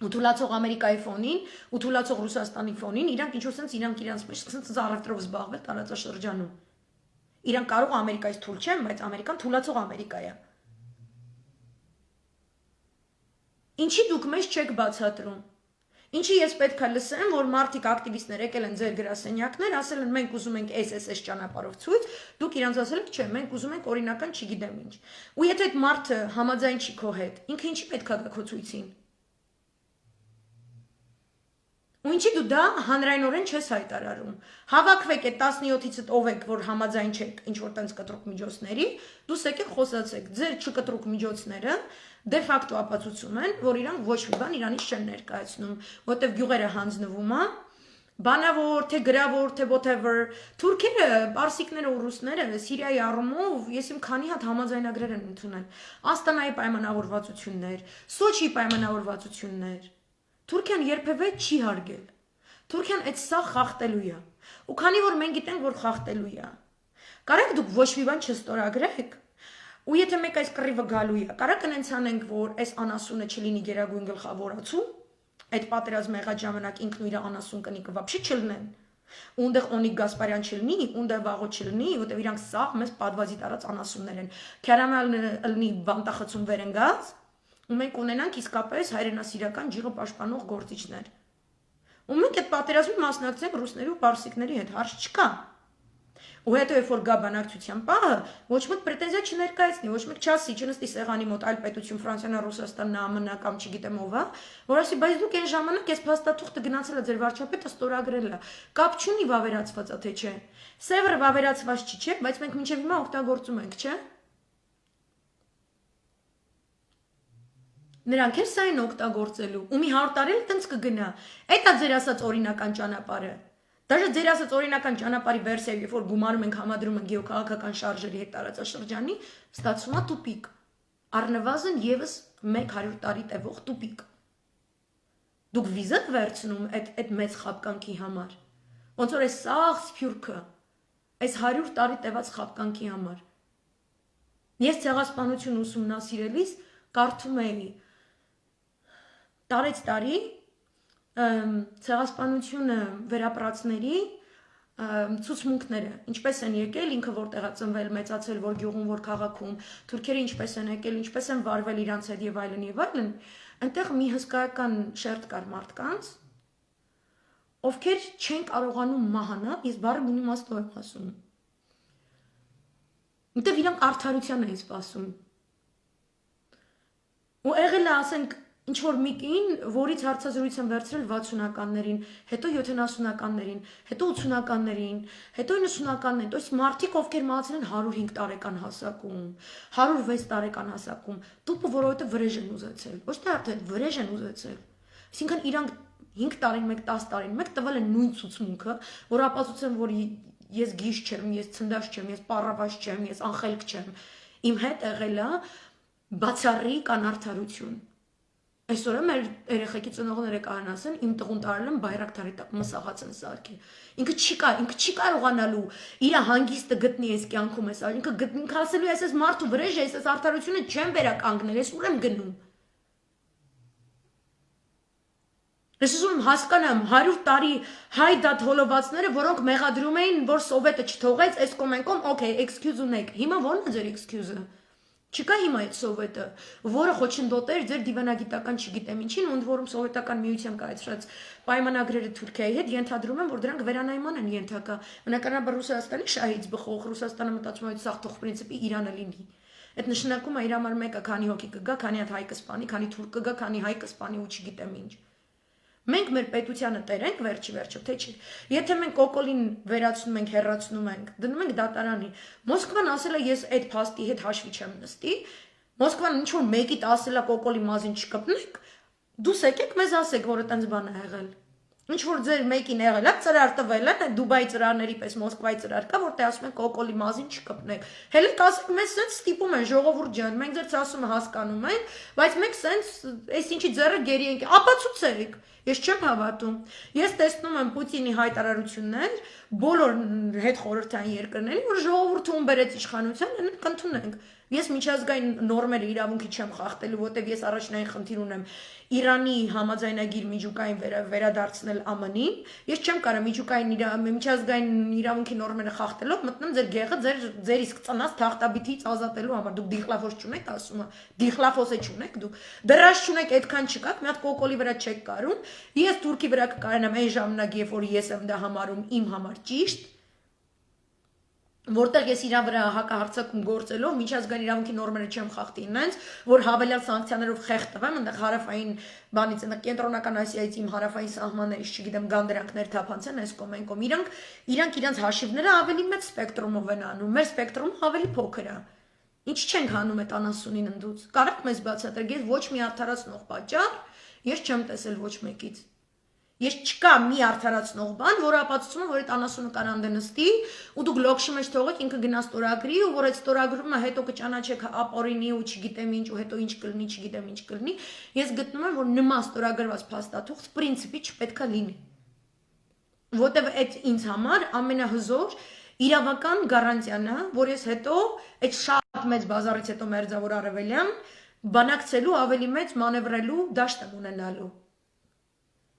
Ու թուլացող Ամերիկայի ֆոնին, ու թուլացող Ռուսաստանի ֆոնին, իրանք ինչ որ sense իրանք մեջ sense առևտրով զբաղվել տարածաշրջանում։ Իրանք կարող Ամերիկայից թույլ չեն, բայց Ամերիկան թուլացող Ամերիկա է։ Ինչի դուք մեզ չեք բացատրում։ Ինչի ես պետք է լսեմ, որ մարդիկ ակտիվիստներ եկել են ձեր գրասենյակներ, ասել են մենք ուզում ենք այս ճանապարհով ցույց, դուք իրանց ասել եք չէ, մենք ուզում ենք օրինական չգիտեմ ինչ։ Ու եթե այդ մարդը համաձայն չի քո հետ, ինքը ինչի պետք է գա քո ցույցին։ Ու ինչի դու դա հանրայնորեն չես հայտարարում։ Հավաքվեք այդ 17-ից ով եք, որ համաձայն չեք ինչ որ տենց կտրուկ միջոցների, դուք եկեք խոսացեք։ Ձեր չկտրուկ միջոցները դե ֆակտո ապացուցում են, որ իրանք ոչ մի բան Իրանից չեն ներկայացնում, որտեվ գյուղերը հանձնվում է, բանավոր, թե գրավոր, թե whatever, թուրքերը, պարսիկները ու ռուսները Սիրիայի առումով ես իմ քանի հատ համաձայնագրեր են ընդունել։ Աստանայի պայմանավորվածություններ, Սոչի պայմանավորվածություններ։ Թուրքիան երբևէ չի հարգել։ Թուրքիան այդ սա խախտելու է։ Ու քանի որ մենք գիտենք, որ խախտելու է, կարեք դուք ոչ մի բան չստորագրեք։ Ու եթե մեկ այս կռիվը գալու է, կարա կնենց անենք, որ այս անասունը չլինի գերագույն գլխավորացու, այդ պատերազմը եղած ժամանակ ինքն ու իր անասուն կնիկը вообще չլնեն։ Ունդեղ Օնիկ Գասպարյան չլինի, ունդեղ վաղո չլինի, որտեղ իրանք սաղ մեզ պատվազի տարած անասուններ են։ Քերամալ լնի բանտախցում վերընկած, ու մենք ունենանք իսկապես հայրենասիրական ջիղը պաշտպանող գործիչներ։ Ու մենք այդ պատերազմի մասնակցենք ռուսների ու պարսիկների հետ, հարց չկա։ Ու հետո երբ որ գա բանակցության պահը, ոչ մեկ պրետենզիա չներկայացնի, ոչ մեկ չասի, չնստի սեղանի մոտ այլ պետություն Ֆրանսիան, Ռուսաստանն, ԱՄՆ կամ չգիտեմ ով է, որ ասի, բայց դուք այն ժամանակ այս փաստաթուղթը գնացել է ձեր վարչապետը ստորագրել է։ Կապ չունի վավերացված է թե չէ։ Սևը վավերացված չի, չէ, բայց մենք մինչև հիմա օգտագործում ենք, չէ։ Նրանք էլ սա են օգտագործելու, ու մի 100 տարի էլ տենց կգնա։ Այդ է ձեր ասած օրինական ճանապարհը։ Դաժե ձեր ասած օրինական ճանապարհի վերսիայով, երբ որ գումարում ենք, համադրում ենք գեոքաղաքական շարժերի հետ տարածաշրջանի, ստացվում է տուպիկ։ Առնվազն եւս 100 տարի տևող տուպիկ։ Դուք վիզա եք վերցնում այդ մեծ խապկանքի համար։ Ոնց որ այս սաղ սփյուռքը, այս 100 տարի տևած խապկանքի համար։ Ես ցեղասպանություն ուսումնասիրելիս կարդում էի տարեց տարի ցեղասպանությունը վերապրածների ցուցմունքները, ինչպես են եկել, ինքը որտեղ է ծնվել, մեծացել, որ գյուղում, որ քաղաքում, թուրքերը ինչպես են եկել, ինչպես են վարվել իրանց հետ եւ այլն եւ այլն, այնտեղ մի հսկայական շերտ կար մարդկանց, ովքեր չեն կարողանում մահանալ, ես բառը բուն իմաստով եմ ասում։ Այնտեղ իրանք արդարության են սպասում։ Ու եղել է, ասենք, ինչ որ մի կին, որից հարցազրույց են վերցրել 60-ականներին, հետո 70-ականներին, հետո 80-ականներին, հետո 90-ականներին, то есть մարդիկ ովքեր մահացել են 105 տարեկան հասակում, 106 տարեկան հասակում, տուպը որովհետև վրեժ են ուզեցել, ոչ թե արդեն վրեժ են ուզեցել։ Այսինքն իրանք 5 տարին մեկ, 10 տարին մեկ տվել են նույն ցուցմունքը, որ ապացուցեն, որ ես գիժ չեմ, ես ցնդաշ չեմ, ես պառավաշ չեմ, ես անխելք չեմ։ Իմ հետ եղել է բացառիկ անարդարություն։ Այսօր մեր երեխեքի ծնողները կարան ասեն, իմ տղուն տարել են բայրակտարի տակ մսաղաց են սարքի։ Ինքը չի կարողանալու իր հանգիստը գտնի այս կյանքում էս, ինքը ասելու է, այս մարդու վրեժ է, այս արդարությունը չեմ վերականգնել, ես ուր եմ գնում։ Ես ուզում եմ հասկանամ 100 տարի հայ դատ հոլովացները, որոնք մեղադրում էին, որ սովետը չթողեց, այս կոմենկոմ, օքեյ, excuse ունեք։ Հիմա ո՞րն է ձեր excuse-ը։ Չկա հիմա այդ սովետը, որը խոչընդոտեր ձեր դիվանագիտական չգիտեմ ինչին, ընդ որում սովետական միության կայացրած պայմանագրերը Թուրքիայի հետ ենթադրում են, որ դրանք վերանայման են ենթակա։ Բնականաբար Ռուսաստանի շահից բխող, Ռուսաստանը մտածում է սաղ թող պրինցիպի Իրանը լինի։ Այդ նշանակում է իր համար մեկը քանի հոգի կգա, քանի հատ հայ կսպանի, քանի թուրք կգա, քանի հայ կսպանի ու չգիտեմ ինչ։ Մենք մեր պետությանը տերենք վերջի վերջը, թե չի։ Եթե մենք կոկոլին վերացնում ենք, հեռացնում ենք, դնում ենք դատարանի։ Մոսկվան ասել է, ես այդ փաստի հետ հաշվի չեմ նստի։ Մոսկվան ինչ որ մեկիդ ասել է կոկոլի մազին չկպնեք, դուս եկեք մեզ ասեք, որ այդպես բան է եղել։ Ինչ որ ձեր մեկին եղել է, ծրար տվել է, Դուբայի ծրարների պես Մոսկվայի ծրար կա, որտեղ ասում են կոկոլի մազին չկպնեք։ Հələ կասեք, մեզ սենց ստիպում են ժողովուրդ ջան, մենք ձեր ծասումը հասկանում ենք, բայց մենք սենց այս ինչի ձեռը գերի ենք, ապացուցեք։ Ես չեմ հավատում։ Ես տեսնում եմ Պուտինի հայտարարություններ բոլոր հետ խորհրդային երկրների, որ ժողովուրդը ում բերեց իշխանության, այն կընդունենք։ Ես միջազգային նորմերը իրավունքի չեմ խախտելու, որտեղ ես առաջնային խնդիր ունեմ Իրանի համաձայնագիր միջուկային վերադարձնել ԱՄՆ-ին։ Ես չեմ կարող միջազգային իրավունքի նորմերը խախտելով մտնում ձեր գեղը ձեր իսկ ծնած թախտաբիթից ազատելու համար։ Դուք դիխլաֆոս չունեք, ասում եմ, դիխլաֆոսը չունեք դուք։ Դրաշ չունեք, այդքան չկաք, մի հատ կոկոլի վրա չեք կարում։ Ես Թուրքի վրա կկայանամ այն ժամանակ, երբ որ ես եմ դա համարում իմ համար ճիշտ, որտեղ ես իրա վրա հակահարձակում գործելով միջազգային իրավունքի նորմերը չեմ խախտի ինձ, որ հավելյալ սանկցիաներով խեղդվեմ, այնտեղ հարավային բանից, այնտեղ կենտրոնական Ասիայից իմ հարավային սահմաններից, չգիտեմ, գանդրանքներ թափանցեն այս կոմենկոմ։ Իրանք իրանց հաշիվները ավելի մեծ սպեկտրումով են անում, մեր սպեկտրումը ավելի փոքր է։ Ինչ չենք հանում այդ անասունին ընդուց։ Կարեք մեզ բացատրեք, ես ոչ մի արդարացնող պատճառ ես չեմ տեսել ոչ մեկից։ Ես չկա մի արդարացնող բան, որը ապացուցում է, որ այդ անասունը կանանդե նստի, ու դուք լոքշի մեջ թողեք ինքը գնա ստորագրի, ու որ այդ ստորագրումը հետո կճանաչեք ապօրինի ու չգիտեմ ինչ, ու հետո ինչ կլինի, չգիտեմ ինչ կլինի, ես գտնում եմ, որ նման ստորագրված փաստաթուղթ պրինցիպի չպետք է լինի։ Որտեւ այդ ինձ համար ամենահզոր իրավական գարանտիան է, որ ես հետո այդ շատ մեծ բազարից հետո մերձավոր արևելյան բանակցելու ավելի մեծ մանևրելու դաշտ եմ ունենալու։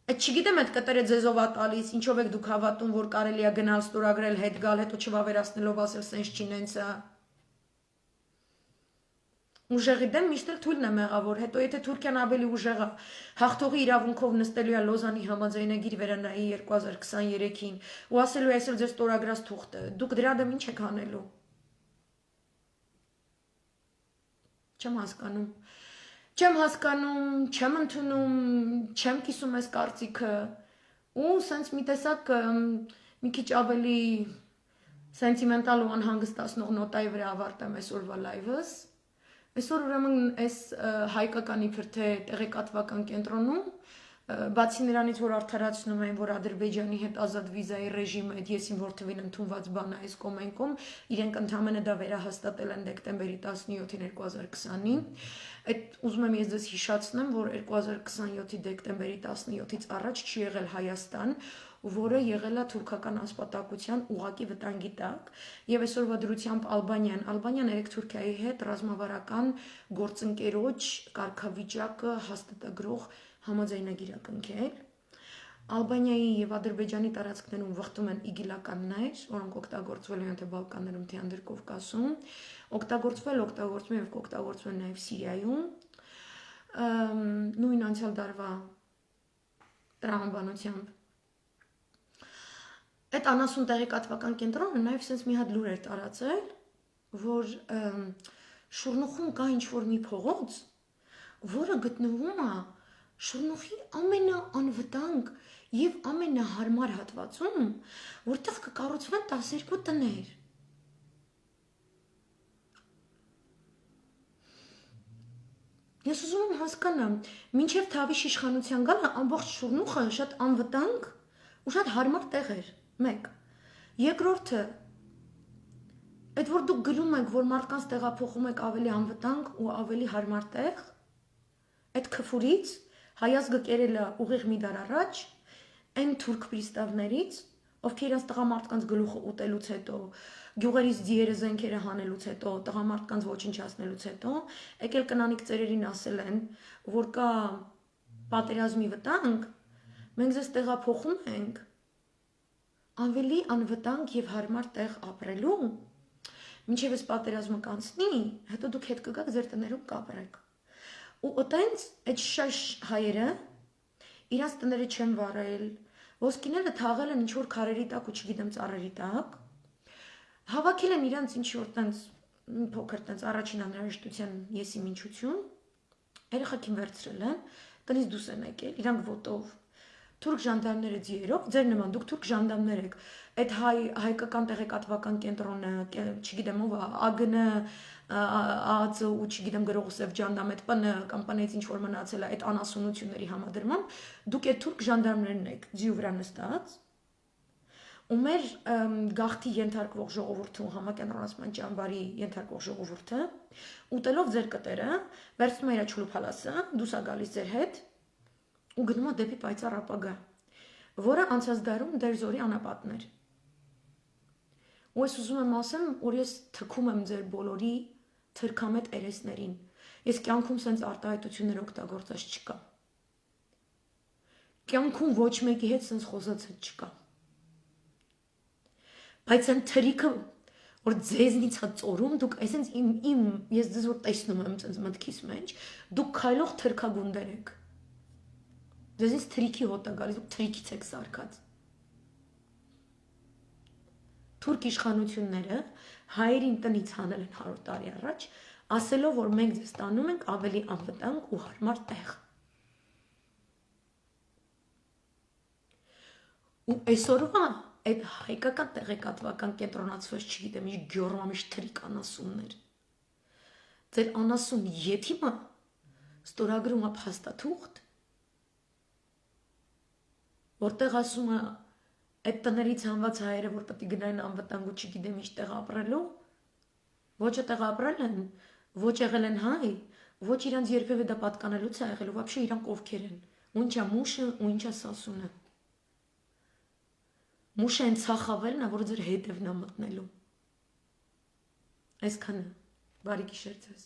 Այդ չգիտեմ այդ կտերը ձեզով ա տալիս, ինչով եք դուք հավատում, որ կարելի է գնալ ստորագրել, հետ գալ, հետո չվավերացնելով ասել սենց չինենց է։ Ուժեղի դեմ միշտ էլ թույլն եմ եղավ, որ հետո եթե Թուրքիան ավելի ուժեղ է, հաղթողի իրավունքով նստելու է Լոզանի համաձայնագիր վերանայի 2023-ին ու ասելու է այսօր ձեր ստորագրած թուղթը, դուք դրա դեմ ինչ եք անելու։ Չեմ հասկանում։ Չեմ հասկանում, չեմ ընդունում, չեմ կիսում այս կարծիքը ու սենց մի տեսակ մի քիչ ավելի սենտիմենտալ ու անհանգստացնող նոտայի վրա ավարտեմ այսօրվա լայվս։ Այսօր ուրեմն այս հայկական իբր թե տեղեկատվական կենտրոնում բացի նրանից, որ արդարացնում են, որ Ադրբեջանի հետ ազատ վիզայի ռեժիմը այդ եսին որ թվին ընդունված բան է այս կոմենկում, իրենք ընդհանրապես դա վերահաստատել են դեկտեմբերի 17-ին 2020-ին։ Այդ ուզում եմ ես ձեզ հիշեցնեմ, որ 2027-ի դեկտեմբերի 17-ից առաջ չի եղել Հայաստան, որը եղել է թուրքական ասպատակության ուղակի վտանգի տակ, եւ այսօրվա դրությամբ Ալբանիան երեք Թուրքիայի հետ ռազմավարական գործընկերոջ կարգավիճակը հաստատագրող համաձայնագիր է կնքել։ Ալբանիայի եւ Ադրբեջանի տարածքներում վխտում են իգիլականներ, որոնք օգտագործվել են թե Բալկաններում, թե Անդրկովկասում, օգտագործվում եւ կօգտագործվեն նաեւ Սիրիայում։ Նույն անցյալ դարվա տրամաբանությամբ այդ անասուն տեղեկատվական կենտրոնը նաև sense մի հատ լուր էր տարածել, որ Շուրնուխում կա ինչ-որ մի փողոց, որը գտնվում է Շուրնուխի ամենաանվտանգ եւ ամենահարմար հատվածում, որտեղ կկառուցվեն 12 տներ։ Ես ուզում եմ հասկանամ, մինչև Թավիշ իշխանության գալը ամբողջ Շուրնուխը շատ անվտանգ ու շատ հարմար տեղ էր։ Մեկ։ Երկրորդը, այդ որ դուք գրում եք, որ մարդկանց տեղափոխում եք ավելի անվտանգ ու ավելի հարմար տեղ, այդ քֆուրից հայազգը կերել է ուղիղ մի դար առաջ, այն թուրք պրիստավներից, ովքեր իրենց տղամարդկանց գլուխը ուտելուց հետո, գյուղերից ձիերը զենքերը հանելուց հետո, տղամարդկանց ոչնչացնելուց հետո, եկել կնանիկ ծերերին ասել են, որ կա պատերազմի վտանգ, մենք ձեզ տեղափոխում ենք ավելի անվտանգ եւ հարմար տեղ ապրելու, մինչեւ այս պատերազմը կանցնի, հետո դուք հետ կգաք ձեր տներում կապրեք։ Ու այտենց այդ շաշ հայերը իրաց տները չեն վառել, ոսկիները թաղել են ինչ-որ քարերի տակ ու չգիտեմ ծառերի տակ, հավաքել են իրանց ինչ-որ տենց փոքր տենց առաջին անհրաժեշտության եսի մինչություն, երեխեքին վերցրել են, տնից դուրս են եկել, իրանք ոտով թուրք ժանդարմները ձիերով, ձեր նման դուք թուրք ժանդարմներ եք, այդ հայկական տեղեկատվական կենտրոնը, չգիտեմ ով, ԱԳՆ, ԱԱՑ ու չգիտեմ գրողսև ջանդամ, այդ ՊՆ կամ ՊՆ-ից ինչ որ մնացել է այդ անասունությունների համադրմամբ, դուք այդ թուրք ժանդարմներն եք, ձիու վրա նստած, ու մեր գաղթի ենթարկվող ժողովուրդը համակենտրոնացման ճամբարի ենթարկվող ժողովուրդը, ուտելով ձեր կտերը, վերցնում է իր չլուփալասը, դուրս է գալիս ձեր հետ ու գնում է դեպի պայծառ ապագա, որը անցած դարում դեր զորի անապատն էր։ Ու ես ուզում եմ ասեմ, որ ես թքում եմ ձեր բոլորի թրքամետ երեսներին։ Ես կյանքում սենց արտահայտություններ օգտագործած չկա։ Կյանքում ոչ մեկի հետ սենց խոսացած չկա։ Բայց այն թրիքը, որ ձեզնից է ծորում, դուք այսենց ես ձեզ որ տեսնում եմ սենց մտքիս մեջ, դուք քայլող թրքագունդեր եք։ Ձեզից թրիքի հոտ է գալիս, դուք թրիքից եք սարքած։ Թուրք իշխանությունները հայերին տնից հանել են 100 տարի առաջ, ասելով, որ մենք ձեզ տանում ենք ավելի անվտանգ ու հարմար տեղ։ Ու այսօրվա այդ հայկական տեղեկատվական կենտրոնացված չգիտեմ, ինչ գյորմամիշ թրիկ անասուններ։ Ձեր անասուն եթիմը ստորագրում է փաստաթուղթ, որտեղ ասում է այդ տներից հանված հայերը, որ պետք է գնային անվտանգ ու չգիտեմ ինչ տեղ ապրելու, ոչ այդտեղ ապրել են, ոչ եղել են հայ, ոչ իրանց երբևէ դա պատկանելուց է եղել, ու вообще իրանք ովքեր են, ու ինչա մուշը, ու ինչա սասունը։ Մուշը են ցախավելն է, որ ձեր հետևն է մտնելու։ Այսքանը, բարի գիշեր ձեզ։